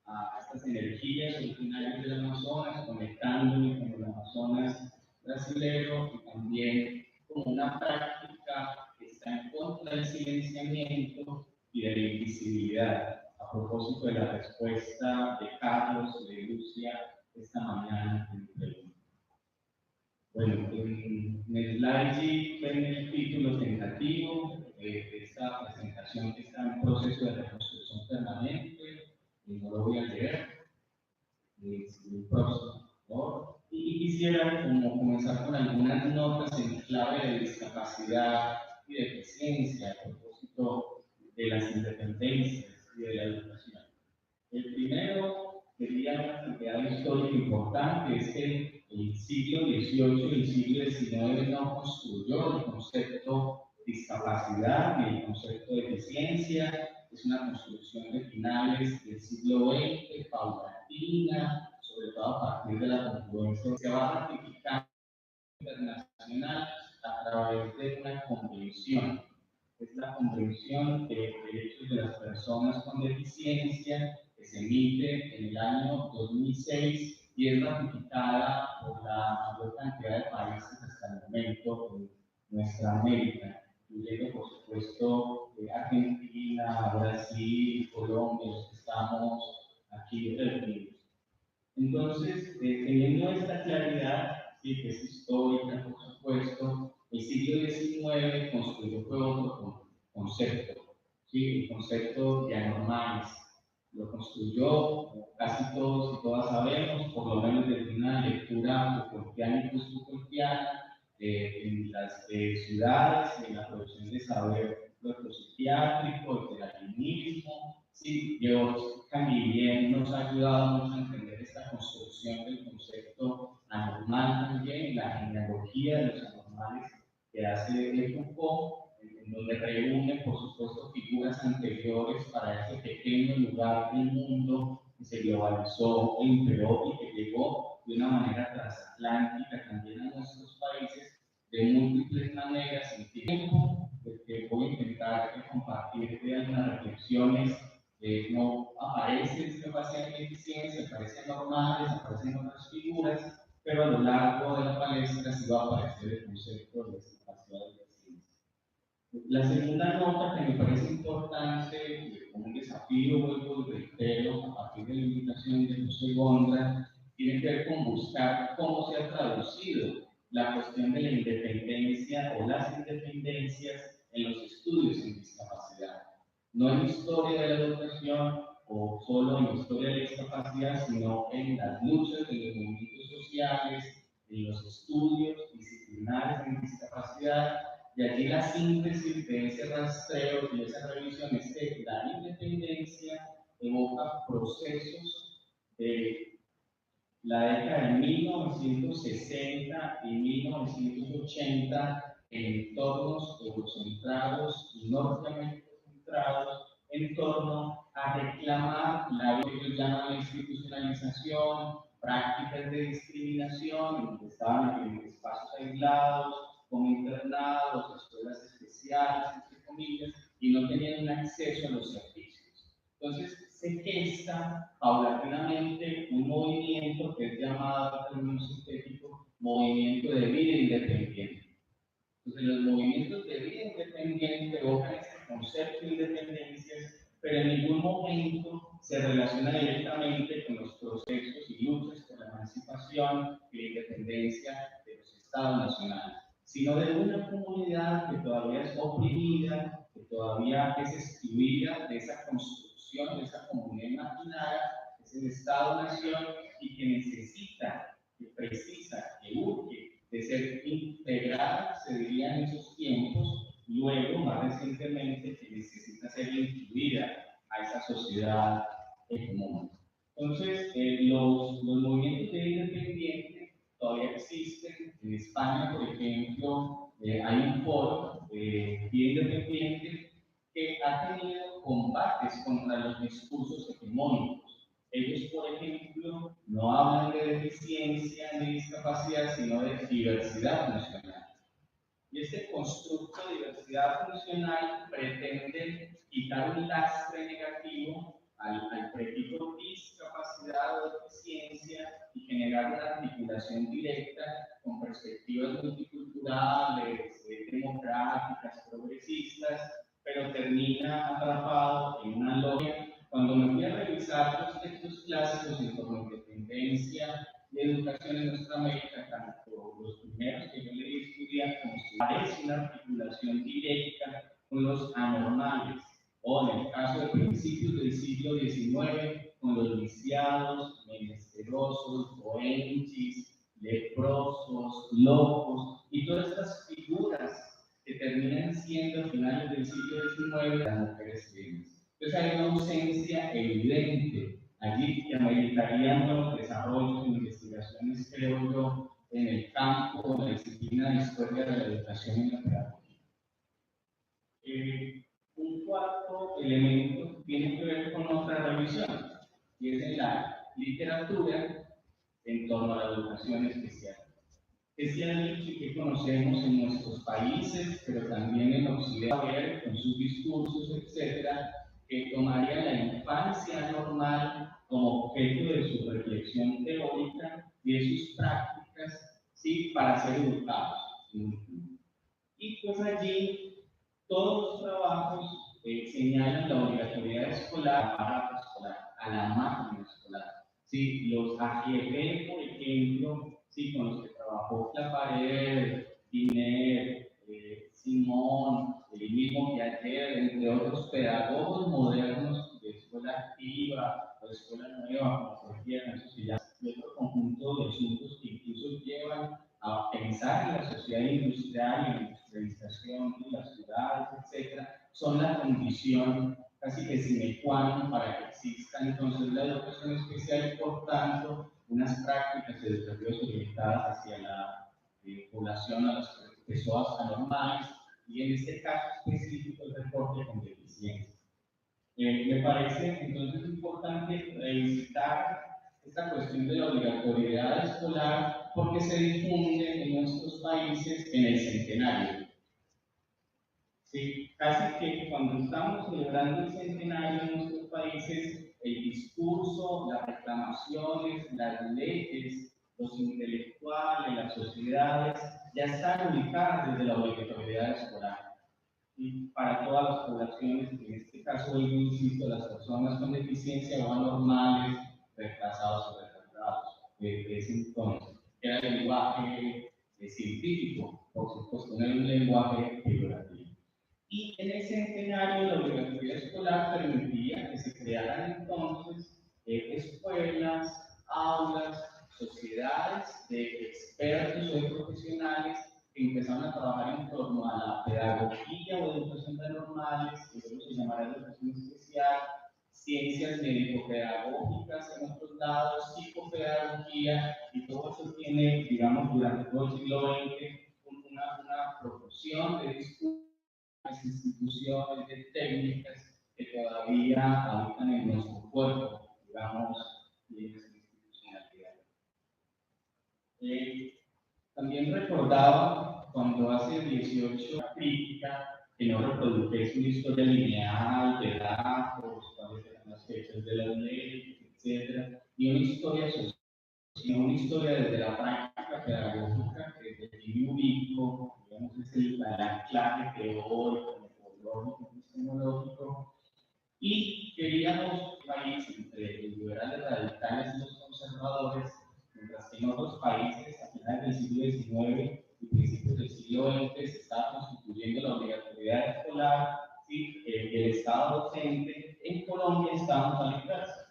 a estas energías originarias del Amazonas, conectándome con el Amazonas brasilero, y también como una práctica que está en contra del silenciamiento y de la invisibilidad, a propósito de la respuesta de Carlos y de Lucia esta mañana en el pregunta. Bueno, en el slide ven el título tentativo de esta presentación, que está en proceso de reconstrucción permanente, y no lo voy a leer. El próximo, ¿no? Y quisiera como comenzar con algunas notas en clave de discapacidad y de deficiencia a propósito de las independencias y de la educación. El primero sería una cantidad histórica importante: es que el siglo XVIII y el siglo XIX no construyó el concepto de discapacidad ni el concepto de deficiencia. Es una construcción de finales del siglo XX, paulatina, sobre todo a partir de la confluencia que se va ratificando internacional a través de una convención. Es la Convención de Derechos de las Personas con Deficiencia, que se emite en el año 2006 y es ratificada por la mayor cantidad de países hasta el momento en nuestra América, incluyendo por supuesto Argentina, Brasil, Colombia, los que estamos aquí reunidos. Entonces, teniendo esta claridad, sí, que es histórica, por supuesto, el siglo XIX construyó otro concepto ¿sí? El concepto de anormales. Lo construyó, como casi todos y todas sabemos, por lo menos desde una lectura Foucaultiana y postfoucaultiana, en las ciudades, en la producción de saber psiquiátrico, del alienismo. Sí, George Camillien nos ha ayudado mucho a entender esta construcción del concepto anormal también, la genealogía de los anormales que hace Foucault, en donde reúne, por supuesto, figuras anteriores para ese pequeño lugar del mundo que se globalizó, empeoró y que llegó de una manera transatlántica también a nuestros países de múltiples maneras en tiempo, que voy a intentar compartir de algunas reflexiones. No aparece discapacidad y deficiencia, aparecen normales, aparecen otras figuras, pero a lo largo de la palestra sí va a aparecer el concepto de discapacidad y deficiencia. La segunda nota que me parece importante, como un desafío, vuelvo y reitero, a partir de la invitación de José Gondra, tiene que ver con buscar cómo se ha traducido la cuestión de la independencia o las independencias en los estudios en discapacidad. No en historia de la educación o solo en historia de la discapacidad, sino en las luchas de los movimientos sociales, en los estudios disciplinares en discapacidad. Y allí la síntesis de ese rastreo y esa revisión es que la independencia evoca procesos de la década de 1960 y 1980 en entornos eurocentrados y norteamericanos en torno a reclamar lo que ellos llaman la institucionalización, prácticas de discriminación, donde estaban en espacios aislados, como internados, escuelas especiales, entre comillas, y no tenían un acceso a los servicios. Entonces, se gesta paulatinamente un movimiento que es llamado, en términos sintéticos, movimiento de vida independiente. Entonces, los movimientos de vida independiente evocan este concepto de independencias, pero en ningún momento se relaciona directamente con los procesos y luchas por la emancipación y la independencia de los Estados nacionales, sino de una comunidad que todavía es oprimida, que todavía es excluida de esa construcción, de esa comunidad imaginada, que es el Estado-nación y que necesita, que precisa, que urge de ser integrada, se diría en esos tiempos, luego, más recientemente, que necesita ser incluida a esa sociedad común. Entonces, los movimientos de independiente todavía existen. En España, por ejemplo, hay un foro de independiente que ha tenido combates contra los discursos hegemónicos. Ellos, por ejemplo, no hablan de deficiencia ni discapacidad, sino de diversidad funcional. Y este constructo de diversidad funcional pretende quitar un lastre negativo al prefijo discapacidad o deficiencia y generar una articulación directa con perspectivas multiculturales, democráticas, progresistas, pero termina atrapado en una lógica. Cuando me fui a revisar los textos clásicos en torno a independencia y educación en nuestra América, tanto los primeros que yo leí estudiar como si parece una articulación directa con los anormales, o en el caso de principios del siglo XIX, con los lisiados, menesterosos, boenchis, leprosos, locos, y todas estas figuras que terminan siendo a finales del siglo XIX las mujeres trans. Entonces hay una ausencia evidente allí que ameritarían los desarrollos de investigaciones, creo yo, en el campo de la disciplina de historia de la educación y la pedagogía. Un cuarto elemento tiene que ver con otra revisión, y es en la literatura en torno a la educación especial. Que se ha dicho y que conocemos en nuestros países, pero también en Occidente, con sus discursos, etcétera, que tomaría la infancia normal como objeto de su reflexión teórica y de sus prácticas, ¿sí?, para ser educados. Y pues allí todos los trabajos señalan la obligatoriedad escolar, a la máquina escolar. ¿Sí? Los AGP, por ejemplo, ¿sí?, con los que trabajó Claparède, Binet, Simón, el mismo Piaget, entre otros pedagogos modernos de escuela activa o escuela nueva, como cualquiera, eso se llama, y otro conjunto de asuntos que incluso llevan a pensar en la sociedad industrial y la industrialización de las ciudades, etcétera, son la condición casi que sine qua non para que exista entonces la educación especial y por tanto unas prácticas educativas orientadas hacia la población, a las personas anormales y en este caso específico el reporte con deficiencias. Me parece entonces importante revisitar esta cuestión de la obligatoriedad escolar porque se difunde en nuestros países en el centenario. Sí, casi que cuando estamos celebrando el centenario en nuestros países, el discurso, las reclamaciones, las leyes, los intelectuales, las sociedades, ya están ubicadas desde la obligatoriedad escolar. Y para todas las poblaciones, en este caso, hoy insisto, las personas con deficiencia o anormales, retrasados o retardados, de ese entonces. Era el lenguaje científico, por supuesto, no era un lenguaje figurativo. Y en el centenario la obligatoriedad escolar permitía que se crearan entonces escuelas, aulas, sociedades de expertos o de profesionales que empezaron a trabajar en torno a la pedagogía o educación de normales, que luego se llamará educación especial, ciencias médico-pedagógicas en otros lados, psicopedagogía, y todo eso tiene, digamos, durante todo el siglo XX una proporción de discursos, instituciones, de técnicas que todavía habitan en nuestro cuerpo, digamos, y en nuestra institucionalidad. También recordaba cuando hace 18 crítica que no reprodujese una historia lineal de datos, cuáles eran las fechas de las leyes, etc., y una historia social, sino una historia desde la práctica pedagógica, desde el jurídico, digamos, es el anclaje teórico, metodológico, epistemológico, y queríamos un país entre los liberales radicales y los conservadores, mientras que en otros países, a finales del siglo XIX y principios del siglo XX, se estaba constituyendo la obligatoriedad escolar, ¿sí? El Estado docente, en Colombia estábamos a la inversa.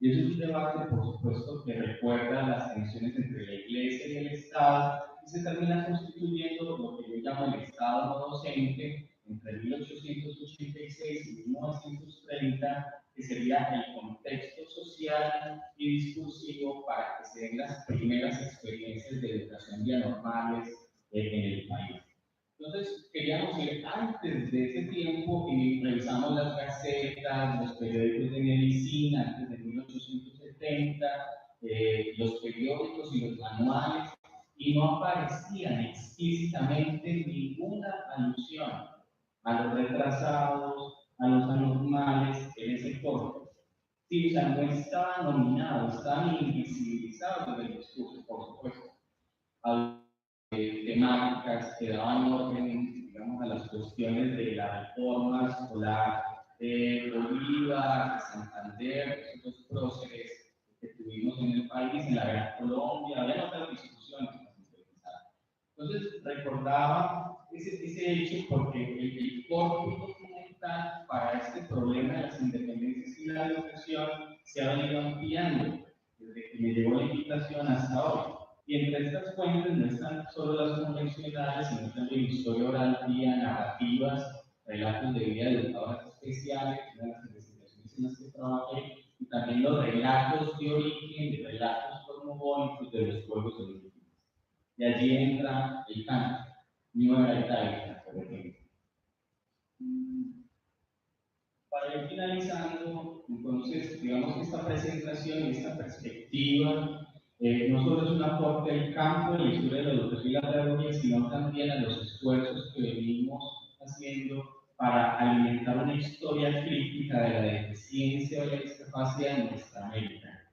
Y es un debate, por supuesto, que recuerda las tensiones entre la Iglesia y el Estado, y se termina constituyendo lo que yo llamo el Estado no docente entre 1886 y 1930, que sería el contexto social y discursivo para que se den las primeras experiencias de educación de anormales en el país. Entonces, queríamos ir antes de ese tiempo y revisamos las gacetas, los periódicos de medicina antes de 1870, los periódicos y los manuales, y no aparecían explícitamente ninguna alusión a los retrasados, a los anormales en ese corte. Sí, o sea, no estaban nominados, estaban invisibilizados desde el discurso, por supuesto. Temáticas que daban orden, digamos, a las cuestiones de la reforma escolar de Bolívar, de Santander, esos próceres que tuvimos en el país, en la Gran Colombia, había otras discusiones más interesantes. Entonces, recordaba ese hecho porque el corpus documental para este problema de las independencias y la educación se ha venido ampliando desde que me llegó la invitación hasta hoy. Y entre estas fuentes no están solo las convencionales, sino también historia oral, guía, narrativas, relatos de vida de educadoras especiales, una de las investigaciones en las que trabajé, y también los relatos de origen, de relatos cosmogónicos de los pueblos olímpicos. Y allí entra el canto, Nueva Italia, por ejemplo. Para ir finalizando, entonces, digamos que esta presentación y esta perspectiva no solo es un aporte al campo de la historia de la educación y la pedagogía, sino también a los esfuerzos que venimos haciendo para alimentar una historia crítica de la deficiencia o la discapacidad en nuestra América,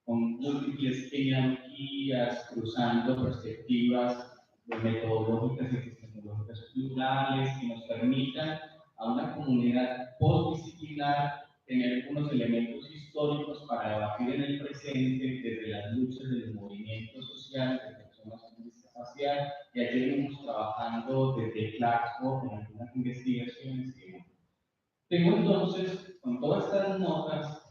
con múltiples genealogías, cruzando perspectivas metodológicas y epistemológicas plurales que nos permitan a una comunidad postdisciplinar tener unos elementos históricos para debatir en el presente desde las luchas de los movimientos sociales de personas con discapacidad, y allí venimos trabajando desde Claxo en algunas investigaciones Tengo entonces, con todas estas notas,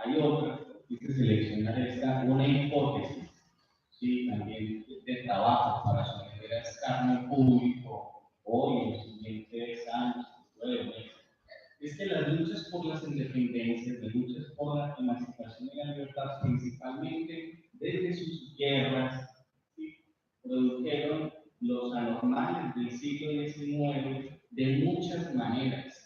hay otras, quise seleccionar esta, una hipótesis, ¿sí? También de trabajo para someter a escarnio público hoy en los siguientes años, es que las luchas por las independencias, las luchas por la emancipación y la libertad, principalmente desde sus guerras, ¿sí? Produjeron los anormales del siglo XIX de muchas maneras.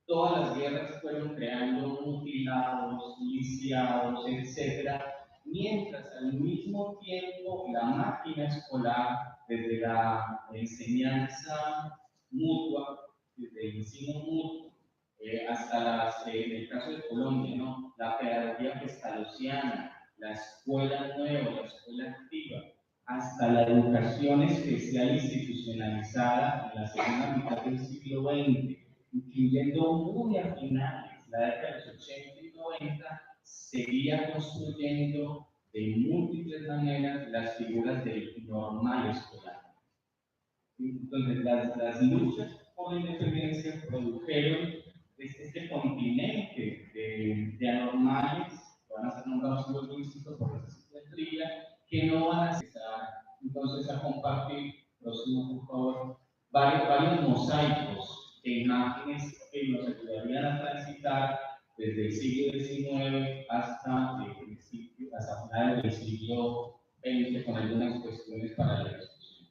Todas las guerras fueron creando mutilados, lisiados, etc. Mientras al mismo tiempo la máquina escolar, desde la enseñanza mutua, desde el ensino mutuo, hasta en el caso de Colombia, ¿no? La pedagogía pestalozziana, la escuela nueva, la escuela activa, hasta la educación especial institucionalizada en la segunda mitad del siglo XX, incluyendo muy a finales, la década de los 80 y 90, seguía construyendo de múltiples maneras las figuras del normal escolar. Entonces, las luchas por la independencia produjeron este continente de anormales, que van a ser nombrados luego, insisto, por esa psiquiatría, que no van a cesar. Entonces, a compartir, próximo, por favor, varios mosaicos de imágenes que nos ayudarían a transitar desde el siglo XIX hasta finales del siglo XX, con algunas cuestiones para la discusión.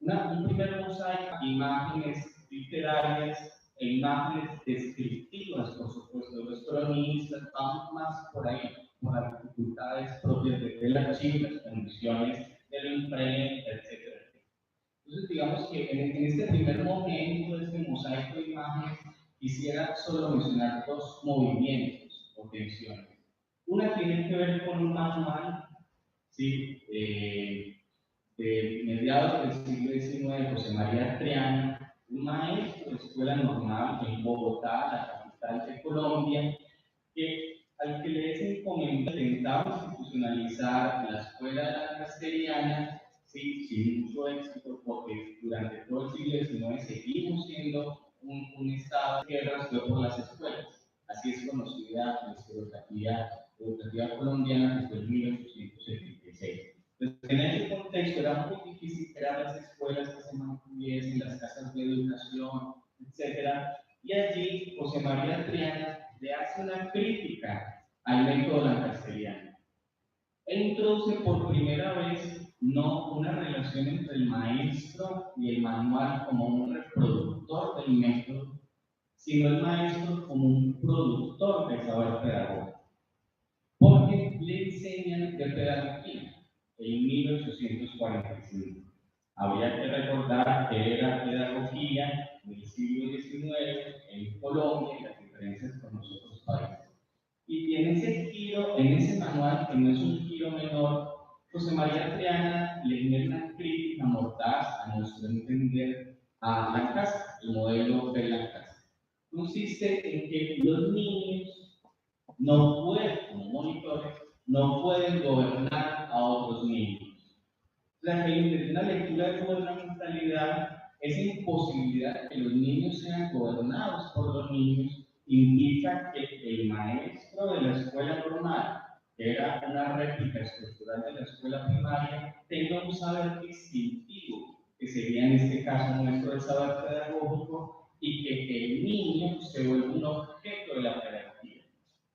Un primer mosaico, imágenes literarias e imágenes descriptivas, por supuesto, de los cronistas, vamos más por ahí, por las dificultades propias del archivo, las condiciones de lo imprenta, etc. Entonces, digamos que en este primer momento de este mosaico de imágenes, quisiera solo mencionar dos movimientos o tensiones. Una tiene que ver con un manual, ¿sí? De mediados del siglo XIX, José María Triana, un maestro de escuela normal en Bogotá, la capital de Colombia, al que le es encomendado intentar institucionalizar la escuela castellana, sí, sin mucho éxito, porque durante todo el siglo XIX seguimos siendo un estado de guerras por las escuelas. Así es conocida la historiografía educativa colombiana desde 1876. Entonces, en ese contexto era muy difícil crear las escuelas que se mantuviesen, las casas de educación, etc. Y allí José María Triana le hace una crítica al método lancasteriano e introduce por primera vez no una relación entre el maestro y el manual como un reproductor del método, sino el maestro como un productor de saber pedagógico. Porque le enseñan de pedagogía en 1845. Habría que recordar que era pedagogía del siglo XIX en Colombia y las diferencias con los otros países. Y en ese giro, en ese manual, que no es un giro menor, José María Triana le tiene una crítica mortal, a nuestro entender, a la casa, el modelo de la casa. Consiste en que los niños no pueden, como monitores, no pueden gobernar a otros niños. La que desde una lectura de gubernamentalidad, esa imposibilidad de que los niños sean gobernados por los niños, indica que el maestro de la escuela normal, que era una réplica estructural de la escuela primaria, tenga un saber distintivo, que sería en este caso nuestro el saber pedagógico, y que el niño se vuelva un objeto de la pedagogía.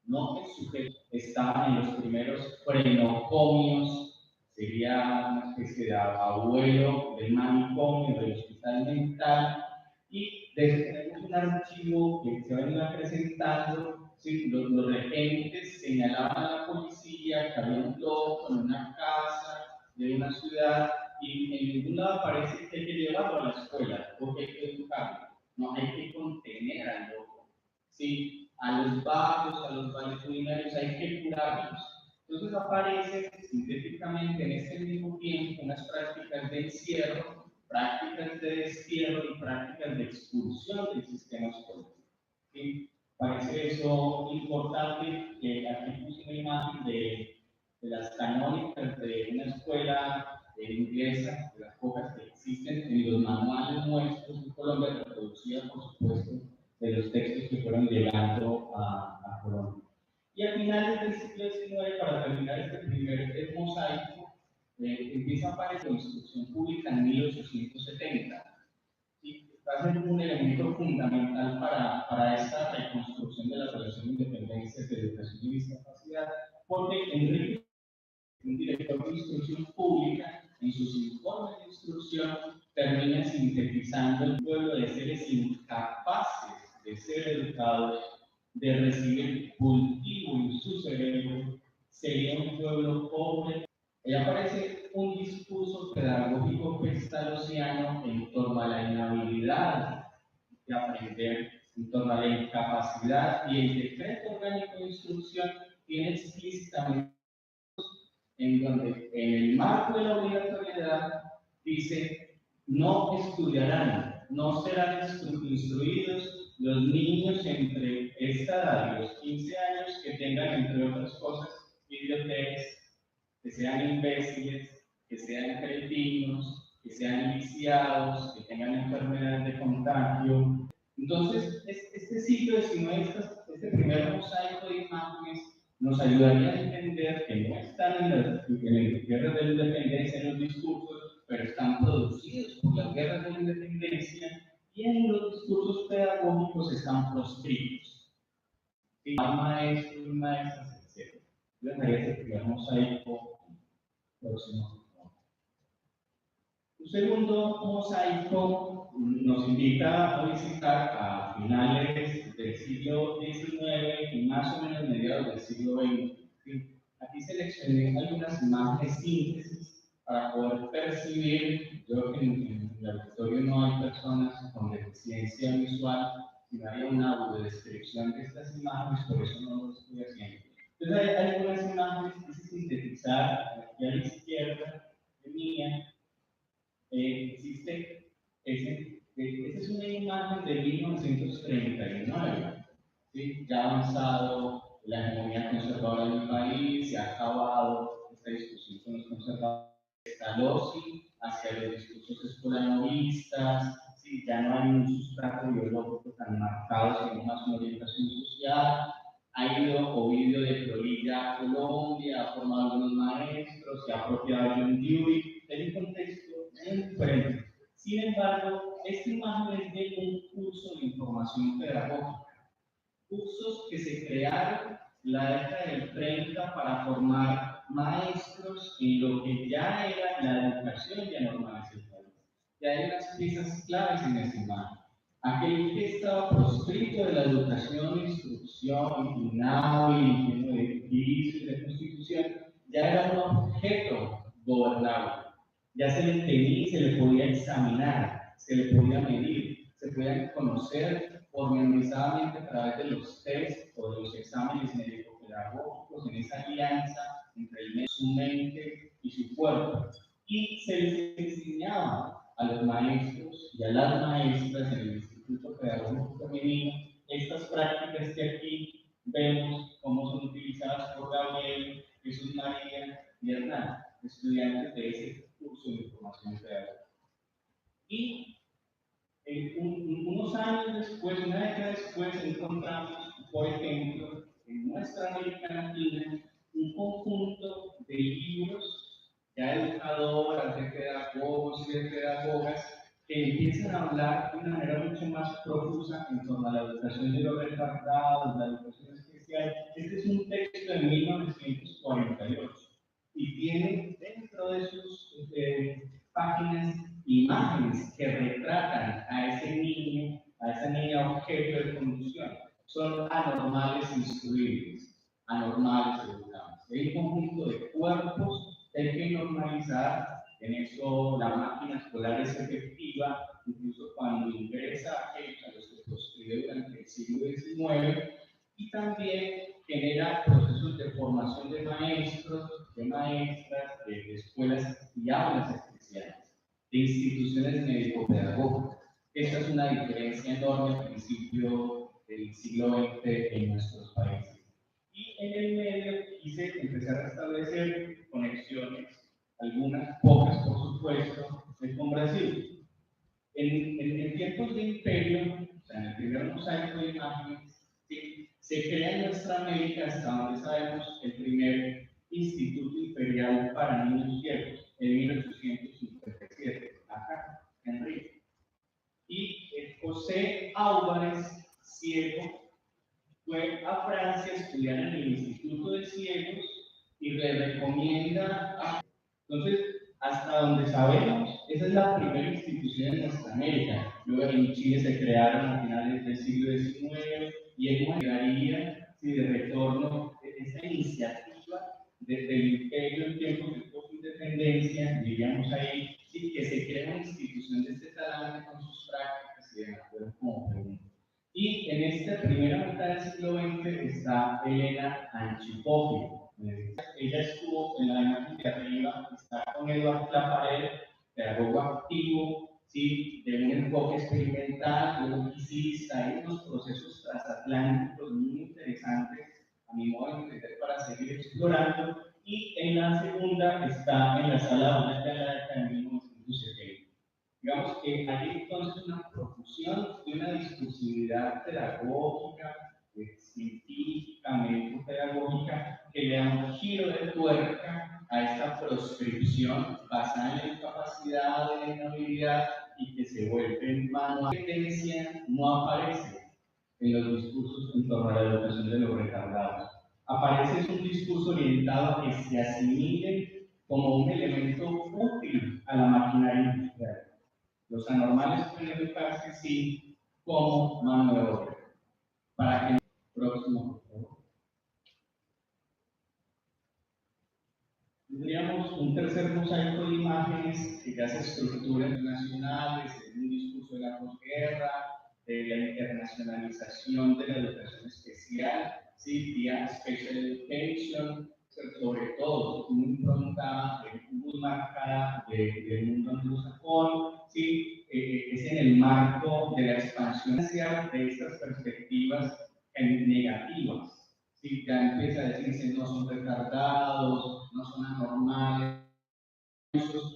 No el sujeto está en los primeros prenocomios, sería una especie de abuelo del manicomio, del hospital mental, y tenemos un archivo que se va presentando, ¿sí? Los regentes señalaban a la policía que había un loco en una casa de una ciudad, y en ningún lado aparece que hay que llevarlo a la escuela, porque hay que educarlo, no hay que contener al loco, ¿sí? A los vagos, a los valetudinarios hay que curarlos. Entonces aparece sintéticamente en este mismo tiempo unas prácticas de encierro, prácticas de destierro y prácticas de expulsión del sistema escolar. ¿Sí? Parece eso importante, que aquí puse una imagen de las canónicas de una escuela inglesa, de las pocas que existen en los manuales nuestros en Colombia, reproducida por supuesto de los textos que fueron llegando a Colombia. Y a finales del siglo XIX, para terminar este primer mosaico, empieza a aparecer la instrucción pública en 1870. Y va a ser un elemento fundamental para esta reconstrucción de la relación de independencia de educación y discapacidad, porque Enrique, un director de instrucción pública, en sus informes de instrucción, termina sintetizando el pueblo de seres incapaces de ser educados, de recibir cultivo en su cerebro, sería un pueblo pobre. Y aparece un discurso pedagógico pestalozziano en torno a la inhabilidad de aprender, en torno a la incapacidad, y el decreto orgánico de instrucción tiene explícitamente en donde en el marco de la obligatoriedad dice: no estudiarán, no serán instruidos los niños entre esta edad y los 15 años que tengan, entre otras cosas, bibliotecas, que sean imbéciles, que sean cretinos, que sean lisiados, que tengan enfermedades de contagio. Entonces, este siglo XIX, este primer mosaico de imágenes, nos ayudaría a entender que no están en las guerras de la independencia, en los discursos, pero están producidos por las guerras de la independencia, y en los discursos pedagógicos están proscritos. Hay maestros y maestras, etc. Yo dejaría este primer mosaico próximo. Un segundo mosaico nos invita a visitar a finales del siglo XIX y más o menos mediados del siglo XX. Aquí seleccioné algunas imágenes síntesis para poder percibir. Yo creo que en el auditorio no hay personas con deficiencia visual, sino hay una audiodescripción de estas imágenes, por eso no lo estoy haciendo. Entonces hay algunas imágenes que se sintetizar aquí a la izquierda de mía. Esa es una imagen de 1939, ¿sí? Ya ha avanzado la hegemonía conservadora del país, se ha acabado esta discusión con los conservadores, está Lossi hacia los discursos escolanovistas, ¿sí? Ya no hay un sustrato ideológico tan marcado, sino más una orientación social. Ha ido Ovidio de Florida a Colombia, ha formado algunos maestros, se ha apropiado de John Dewey, en un contexto muy diferente. Sin embargo, esta imagen es de un curso de información pedagógica, cursos que se crearon la década del 30 para formar maestros en lo que ya era la educación ya normal en el país. Ya hay unas piezas claves en esa imagen. Aquel que estaba proscrito de la educación, instrucción, inhábil, lleno de vicios de constitución, ya era un objeto gobernable. Ya se le tenía, se le podía examinar, se le podía medir, se podía conocer pormenorizadamente a través de los test o de los exámenes médico-pedagógicos en esa alianza entre su mente y su cuerpo. Y se les enseñaba a los maestros y a las maestras en el Instituto Pedagógico Femenino estas prácticas que aquí vemos cómo son utilizadas por Gabriel, Jesús María y Hernán, estudiantes de ese curso de información pedagógica. Y unos años después, una década después, encontramos, por ejemplo, en nuestra América Latina, un conjunto de libros ya educadoras, de pedagogos y de pedagogas que empiezan a hablar de una manera mucho más profusa en torno a la educación de los retardados, la educación especial. Este es un texto de 1948 y tiene dentro de sus páginas imágenes que retratan a ese niño, a esa niña objeto de conducción. Son anormales instruibles, anormales educables. Hay un conjunto de cuerpos que hay que normalizar. En eso la máquina escolar es efectiva, incluso cuando ingresa a los que proscribe durante el siglo XIX, y también genera procesos de formación de maestros, de maestras, de escuelas y aulas especiales, de instituciones médico-pedagógicas. Esa es una diferencia enorme al principio del siglo XX en nuestros países. Y en el medio quise empezar a establecer conexiones, algunas pocas por supuesto, con Brasil. En tiempos de imperio, sea, en el primer mosaico de imágenes, ¿sí? Se crea en nuestra América, hasta donde sabemos, el primer instituto imperial para niños ciegos, en 1857, acá, en Río. Y José Álvarez, ciego, fue a Francia a estudiar en el Instituto de Ciegos y le recomienda a... Entonces, hasta donde sabemos, esa es la primera institución en nuestra América. Luego en Chile se crearon a finales del siglo XIX y él llegaría de retorno esa iniciativa del imperio en tiempos de post-independencia, diríamos ahí, sí, que se crea una institución de este talante con sus prácticas y demás, como pregunta. Y en esta primera mitad del siglo XX está Elena Anchipofi. Ella estuvo en la imagen de arriba, está con Eduardo Claparel, pedagogo activo, ¿sí? De un enfoque experimental, logicista, hay unos procesos transatlánticos muy interesantes, a mi modo de entender, para seguir explorando. Y en la segunda está en la sala de la década de 1970. Digamos que hay entonces una profusión y una discursividad pedagógica, científica, médico-pedagógica, que le da un giro de tuerca a esta proscripción basada en la incapacidad, en la inhabilidad y que se vuelve manual. La tendencia no aparece en los discursos en torno a la educación de los retardados. Aparece un discurso orientado a que se asimile como un elemento útil a la maquinaria industrial. Los anormales pueden educarse, sí, como mano de obra. Para que próximo, por favor. Tendríamos un tercer mosaico de imágenes que hace estructuras nacionales, un discurso de la posguerra, de la internacionalización de la educación especial, ¿sí? Vía Special Education, sobre todo muy impronta, muy marcada del mundo anglosajón, ¿sí? Es en el marco de la expansión de estas perspectivas negativas. Sí, ya empieza a decirse no son retardados, no son anormales,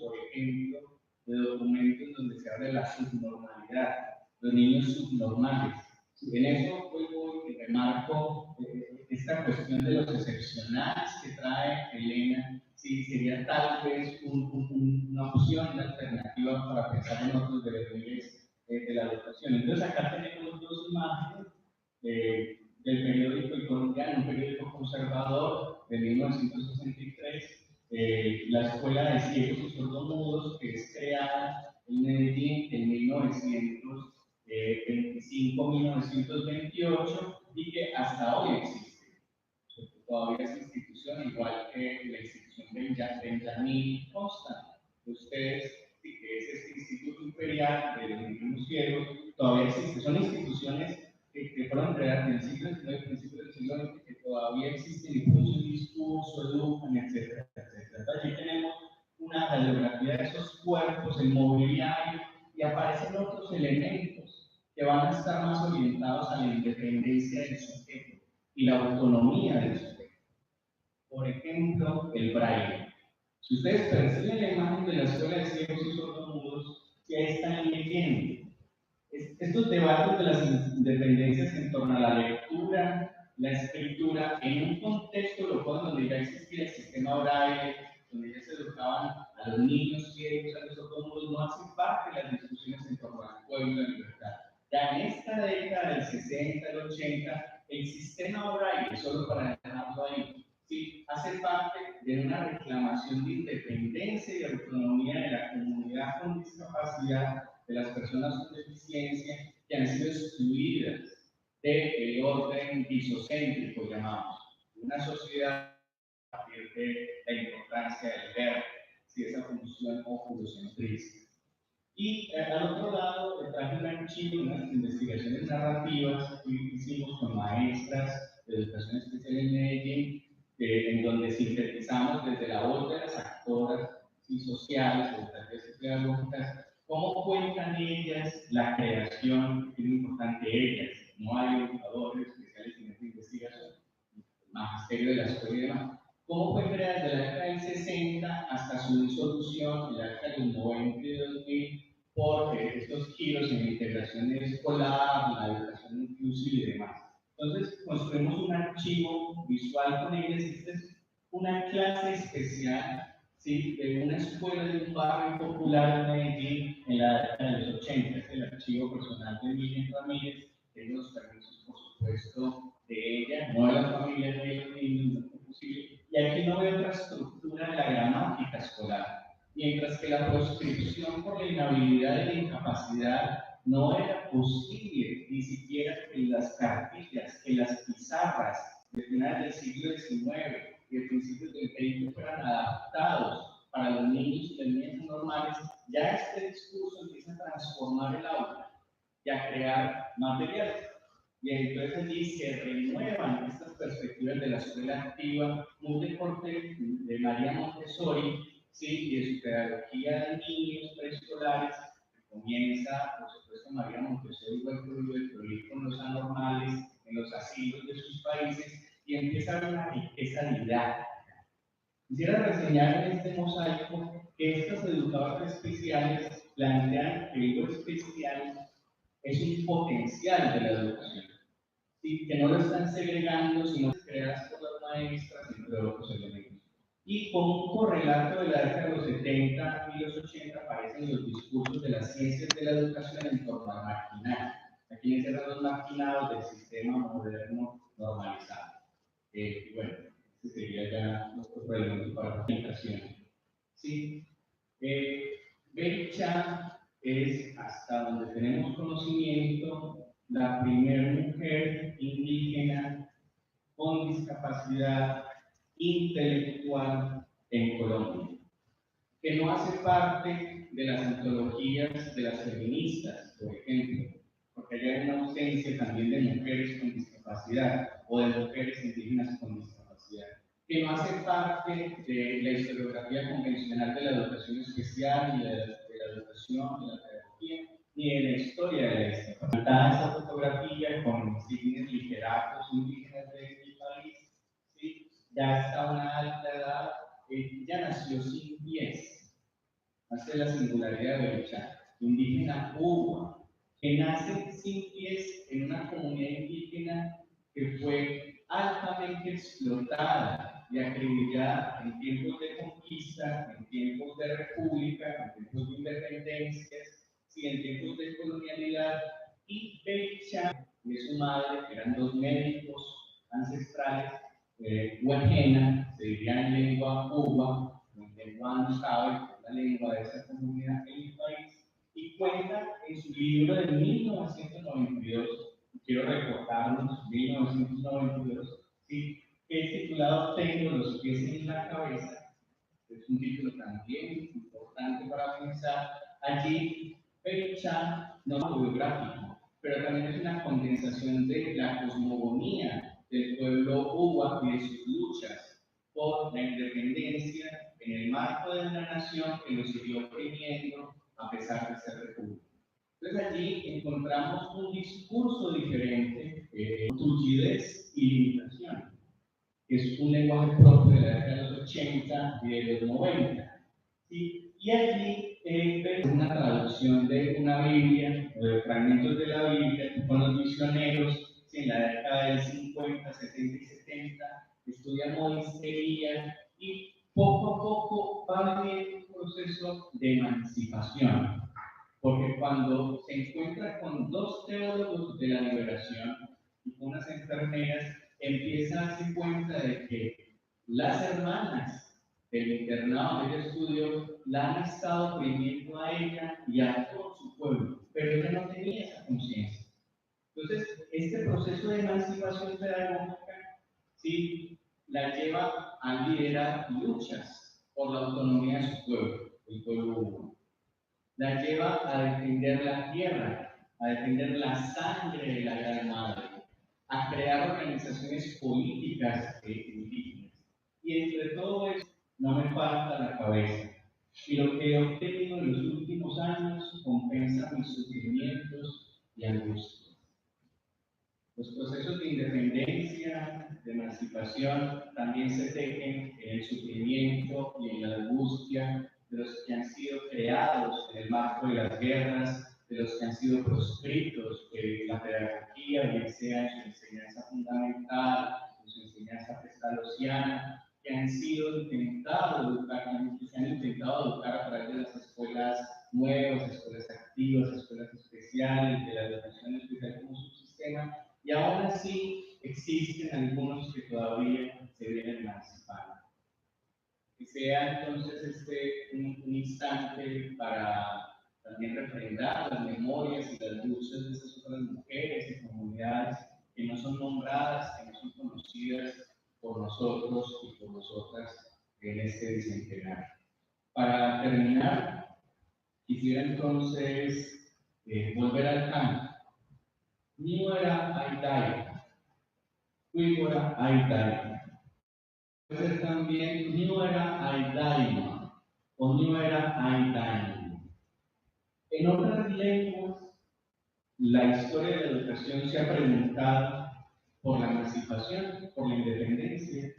por ejemplo, de documentos donde se habla de la subnormalidad, los niños subnormales. En eso vuelvo y remarco esta cuestión de los excepcionales que trae Elena, sí, sería tal vez una opción, una alternativa para pensar en otros deberes de la educación. Entonces acá tenemos dos imágenes del periódico El Colombiano, un periódico conservador de 1963, la Escuela de Ciegos y Sordomudos, que es creada en Medellín en 1925-1928 y que hasta hoy existe. Todavía es institución, igual que la institución Benjamín Constant, de ustedes, que es este Instituto Imperial de los Niños Ciegos, todavía existe. Son instituciones que fueron creadas en el siglo XIX, principios del siglo XX, que todavía existen y producen discurso, educan, etcétera, etcétera. Allí tenemos una radiografía de esos cuerpos, el mobiliario, y aparecen otros elementos que van a estar más orientados a la independencia del sujeto y la autonomía del sujeto. Por ejemplo, el braille. Si ustedes perciben la imagen de la Escuela de Ciegos y Sordomudos, que ahí están leyendo. Estos debates de las independencias en torno a la lectura, la escritura, en un contexto local donde ya existía el sistema braille, donde ya se educaban a los niños ciegos, a los sordomudos, no hacen parte de las discusiones en torno al pueblo y la libertad. Ya en esta década del 60, del 80, el sistema braille, solo para dejarlo ahí, sí, hace parte de una reclamación de independencia y autonomía de la comunidad con discapacidad, de las personas con deficiencia que han sido excluidas del orden disocéntrico, llamamos, una sociedad a partir de la importancia del verbo, si esa función oculocentrista. Y al otro lado, traje un archivo, unas investigaciones narrativas que hicimos con maestras de educación especial en Medellín, en donde sintetizamos desde la voz de las actoras y sociales, educativas y pedagógicas, cómo cuentan ellas la creación, que es importante ellas, no hay educadores especiales en esta investigación, el magisterio de la escuela y demás, cómo fue creada desde la década del 60 hasta su disolución en la década del 90 y 2000 por estos giros desafíos en la integración escolar, la educación inclusiva y demás. Entonces, construimos un archivo visual con ellas. Esta es una clase especial, ¿sí?, de una escuela de un barrio popular en Medellín en la década de los 80. Es el archivo personal de Miriam Ramírez, que los permisos, por supuesto, de ella, no de la familia de los niños, no es posible. Y aquí no veo otra estructura de la gramática escolar. Mientras que la proscripción por la inhabilidad y la incapacidad no era posible, ni siquiera en las cartillas, en las pizarras de finales del siglo XIX y de principios del XX fueran adaptados para los niños y las niñas normales, ya este discurso empieza a transformar el aula y a crear materiales. Y entonces allí se renuevan estas perspectivas de la escuela activa, muy de corte de María Montessori, ¿sí?, y de su pedagogía de niños preescolares, que comienza, por supuesto, María Montessori fue el con los anormales en los asilos de sus países, y empieza a haber una riqueza didáctica. Quisiera reseñar en este mosaico que estas educadoras especiales plantean que lo especial es un potencial de la educación, ¿sí?, que no lo están segregando, sino creadas por las maestras, entre otros elementos. Y como un correlato de la década de los 70 y los 80 aparecen los discursos de las ciencias de la educación en torno al marginal. Aquí eran los marginados del sistema moderno normalizado. Y bueno, este sería ya nuestro elemento para la presentación. ¿Sí? Bericha es, hasta donde tenemos conocimiento, la primera mujer indígena con discapacidad intelectual en Colombia, que no hace parte de las antologías de las feministas, por ejemplo, porque hay una ausencia también de mujeres con discapacidad o de mujeres indígenas con discapacidad, que no hace parte de la historiografía convencional de la educación especial, ni de la educación, ni de la pedagogía, ni de la historia de la discapacidad. Esa fotografía con insignias literatos indígenas de mi país, ¿sí?, ya está a una alta edad, ya nació sin pies. Hace la singularidad de Bericha, indígena Uwa, que nace sin pies en una comunidad indígena que fue altamente explotada y acribillada en tiempos de conquista, en tiempos de república, en tiempos de independencias, sí, en tiempos de colonialidad. Y Bericha y su madre, que eran dos médicos ancestrales, Huajena, se diría en lengua Uwa, en lengua Ansabe, la lengua de esa comunidad en el país, y cuenta en su libro de 1992, quiero recordarnos, 1992, ¿sí?, que es titulado Tengo los pies en la cabeza. Es un título también importante para pensar. Allí, Bericha no es autobiográfico, pero también es una condensación de la cosmogonía del pueblo Uwa y de sus luchas por la independencia en el marco de una nación que lo siguió oprimiendo a pesar de ser república. Entonces allí encontramos un discurso diferente, tullidez y limitación, que es un lenguaje propio de la década de los 80 y de los 90. ¿Sí? Y allí es una traducción de una Biblia, o de fragmentos de la Biblia, con los misioneros, ¿sí?, en la década del 50, 70 y 70, estudian monistería y poco a poco va habiendo un proceso de emancipación. Porque cuando se encuentra con dos teólogos de la liberación y con unas enfermeras, empieza a darse cuenta de que las hermanas del internado donde ella estudió la han estado oprimiendo a ella y a todo su pueblo, pero ella no tenía esa conciencia. Entonces, este proceso de emancipación pedagógica, ¿sí?, la lleva a liderar luchas por la autonomía de su pueblo, el pueblo humano. La lleva a defender la tierra, a defender la sangre de la Gran Madre, a crear organizaciones políticas indígenas. Y entre todo eso, no me falta la cabeza. Y lo que he obtenido en los últimos años compensa mis sufrimientos y angustias. Los procesos de independencia, de emancipación, también se tejen en el sufrimiento y en la angustia de los que han sido creados en el marco de las guerras de los que han sido proscritos de la pedagogía, bien sea en su enseñanza fundamental, en su enseñanza pestalozziana, que han sido intentado educar, que se han intentado educar a través de las escuelas nuevas, escuelas activas, escuelas especiales, de la educación especial como subsistema, y aún así existen algunos que todavía se vienen emancipando. Que sea entonces un instante para también refrendar las memorias y las luchas de esas otras mujeres y comunidades que no son nombradas, que no son conocidas por nosotros y por nosotras en este bicentenario. Para terminar, quisiera entonces volver al canto. Niora Aidai, Cuigora Aidai. Puede ser también Niora Aidaima o Niora Aidaima. En otras lenguas, la historia de la educación se ha preguntado por la emancipación, por la independencia.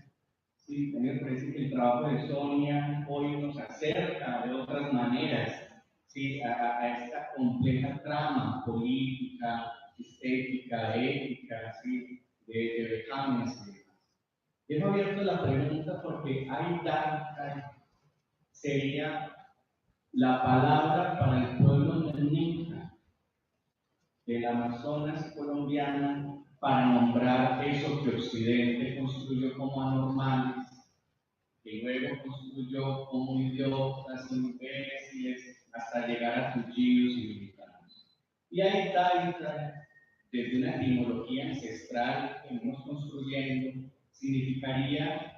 Sí, a mí me parece que el trabajo de Sonia hoy nos acerca de otras maneras, sí, a esta compleja trama política, estética, ética, sí, de vejámenes y demás. Dejo abierto la pregunta porque Aidai sería la palabra para el pueblo Ñañica del Amazonas colombiano para nombrar eso que Occidente construyó como anormales, que luego construyó como idiotas, imbéciles, hasta llegar a cuchillos y militares. Y ahí está, desde una etimología ancestral que venimos construyendo, significaría,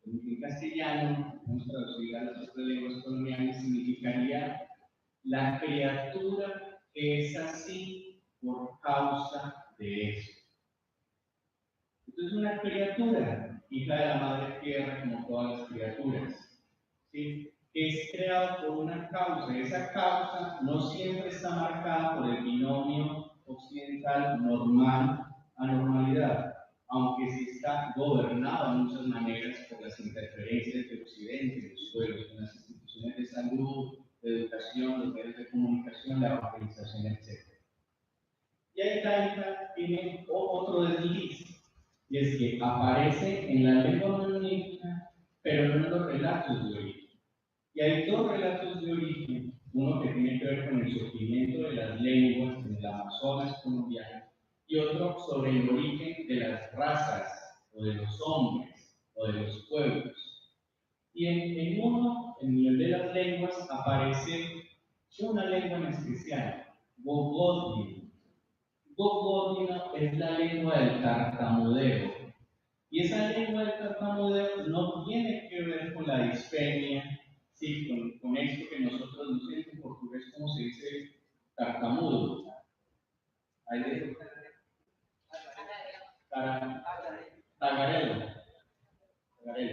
en castellano, vamos a traducir a las otras lenguas coloniales, significaría la criatura que es así por causa de eso. Entonces, una criatura, hija de la madre tierra, como todas las criaturas, ¿sí?, que es creada por una causa. Esa causa no siempre está marcada por el binomio occidental normal-anormalidad, aunque sí está gobernado de muchas maneras por las interferencias de Occidente, de los pueblos, en las instituciones de salud, de educación, los medios de comunicación, la organización, etc. Y ahí tiene otro desliz, y es que aparece en la lengua mañonica, pero no en los relatos de origen. Y hay dos relatos de origen, uno que tiene que ver con el surgimiento de las lenguas en el Amazonas colombiano, y otro sobre el origen de las razas, o de los hombres, o de los pueblos. Y en uno, en nivel de las lenguas, aparece una lengua en especial, Gogodino. Gogodino es la lengua del tartamudeo. Y esa lengua del tartamudeo no tiene que ver con la disfenia, sí, con esto que nosotros no sé en portugués cómo se dice tartamudo. Tagarelo.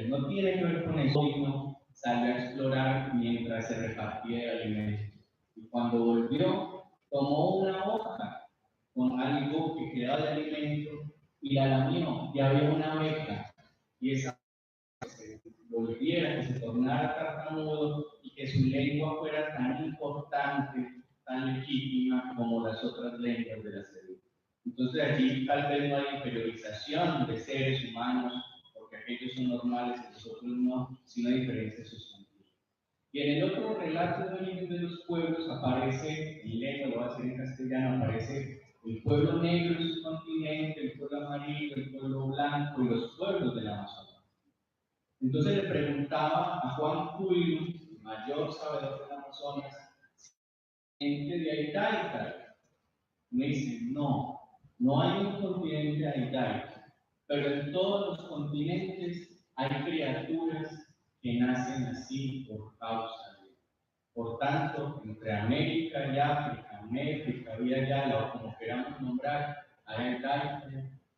No tiene que ver con eso, sino salió a explorar mientras se repartía el alimento. Y cuando volvió, tomó una hoja con algo que quedaba de alimento y la lamió, y había una abeja, y esa se volviera, que se tornara tartamudo y que su lengua fuera tan importante, tan legítima como las otras lenguas de la selva. Entonces allí tal vez no hay inferiorización de seres humanos, porque aquellos son normales y nosotros no, sino diferencias sustantivas. Y en el otro relato de origen de los pueblos aparece, en lengua, lo voy a decir en castellano, aparece el pueblo negro en su continente, el pueblo amarillo, el pueblo blanco y los pueblos del Amazonas. Entonces le preguntaba a Juan Cuilo, el mayor sabedor del Amazonas, ¿gente de Aitaica? Me dice, no hay un continente Aitaica, pero en todos los continentes hay criaturas que nacen así por causa de. Por tanto, entre América y África, América y allá, o como queramos nombrar, hay Aitaica,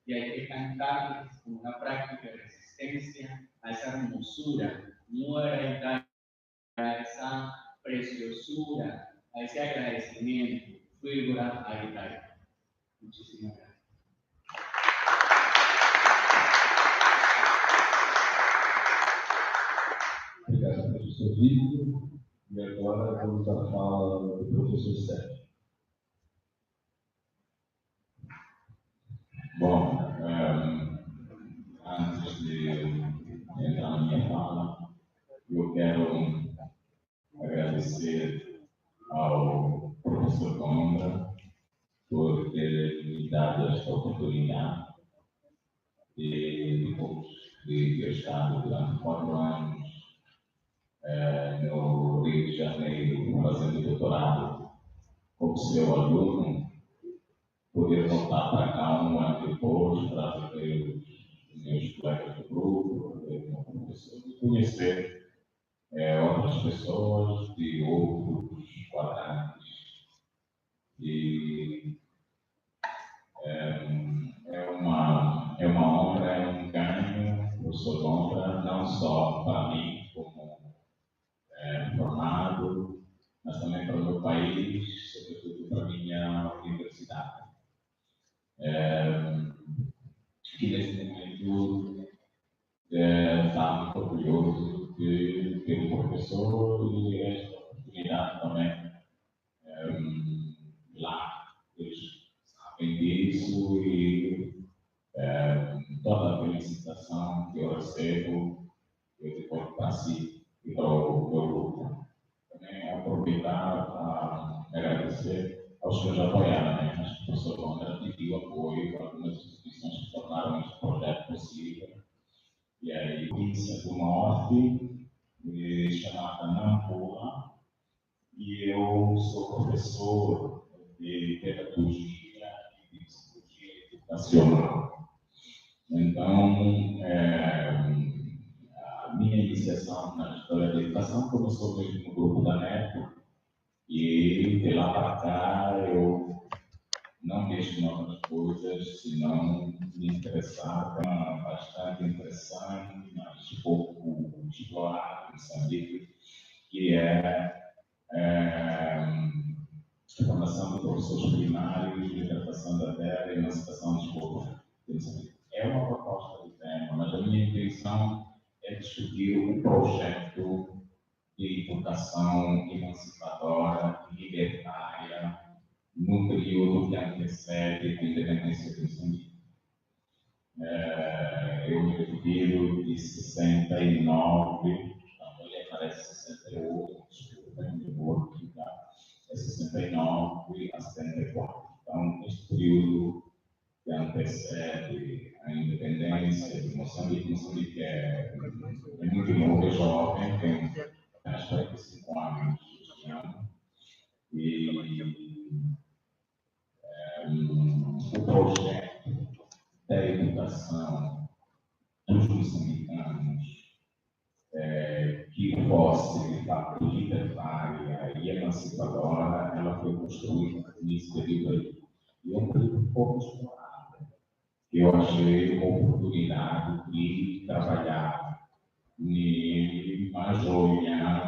y hay que cantarles como una práctica de resistencia a esa hermosura, muera a esa preciosura, a ese agradecimiento. Figura Aitaica. Muchísimas gracias. Obrigado, professor Vitor. E agora vamos à fala do professor Sérgio. dado esta oportunidade de ter estado durante 4 anos no Rio de Janeiro fazendo doutorado como seu aluno, poder voltar para cá um ano depois para ver os meus colegas do grupo, ver o meu professor, e conhecer outras pessoas de outros quadrantes. E é uma honra, é um ganho, professor Londra, não só para mim como formado, mas também para o meu país, sobretudo para a minha universidade. E neste momento está muito orgulhoso de ter um professor e esta oportunidade também lá. Eles sabem disso e toda a felicitação que eu recebo, eu devolvo para si e para o meu grupo. Também aproveitar para agradecer aos que nos apoiaram, né? Mas o professor Londra pediu apoio para algumas instituições que tornaram este projeto possível. E aí, Província do Norte, chamada Nampula, e eu sou professor de pedagogia e de psicologia educacional. Então, a minha iniciação na história da educação começou mesmo no grupo da NEP, e de lá para cá eu não mexo em outras coisas, senão me interessar, bastante interessante, mas pouco explorado em Moçambique, que é a formação de professores primários, libertação da terra e emancipação dos povos de Moçambique. É uma proposta de tema, mas a minha intenção é discutir o projeto de educação emancipadora e libertária no período que antecede a independência de Moçambique. Eu me refiro de 69, ele aparece 68, desculpa, eu vou ficar, é 69 a 74. Então, este período que antecede a independência de Moçambique. Moçambique é muito novo, é jovem, tem apenas 45 anos este ano, e o projeto da educação dos moçambicanos, que fosse de fato libertária e emancipadora, ela foi construída nesse período aí. E é um período pouco explorado. Eu achei uma oportunidade de trabalhar nele, mas olhar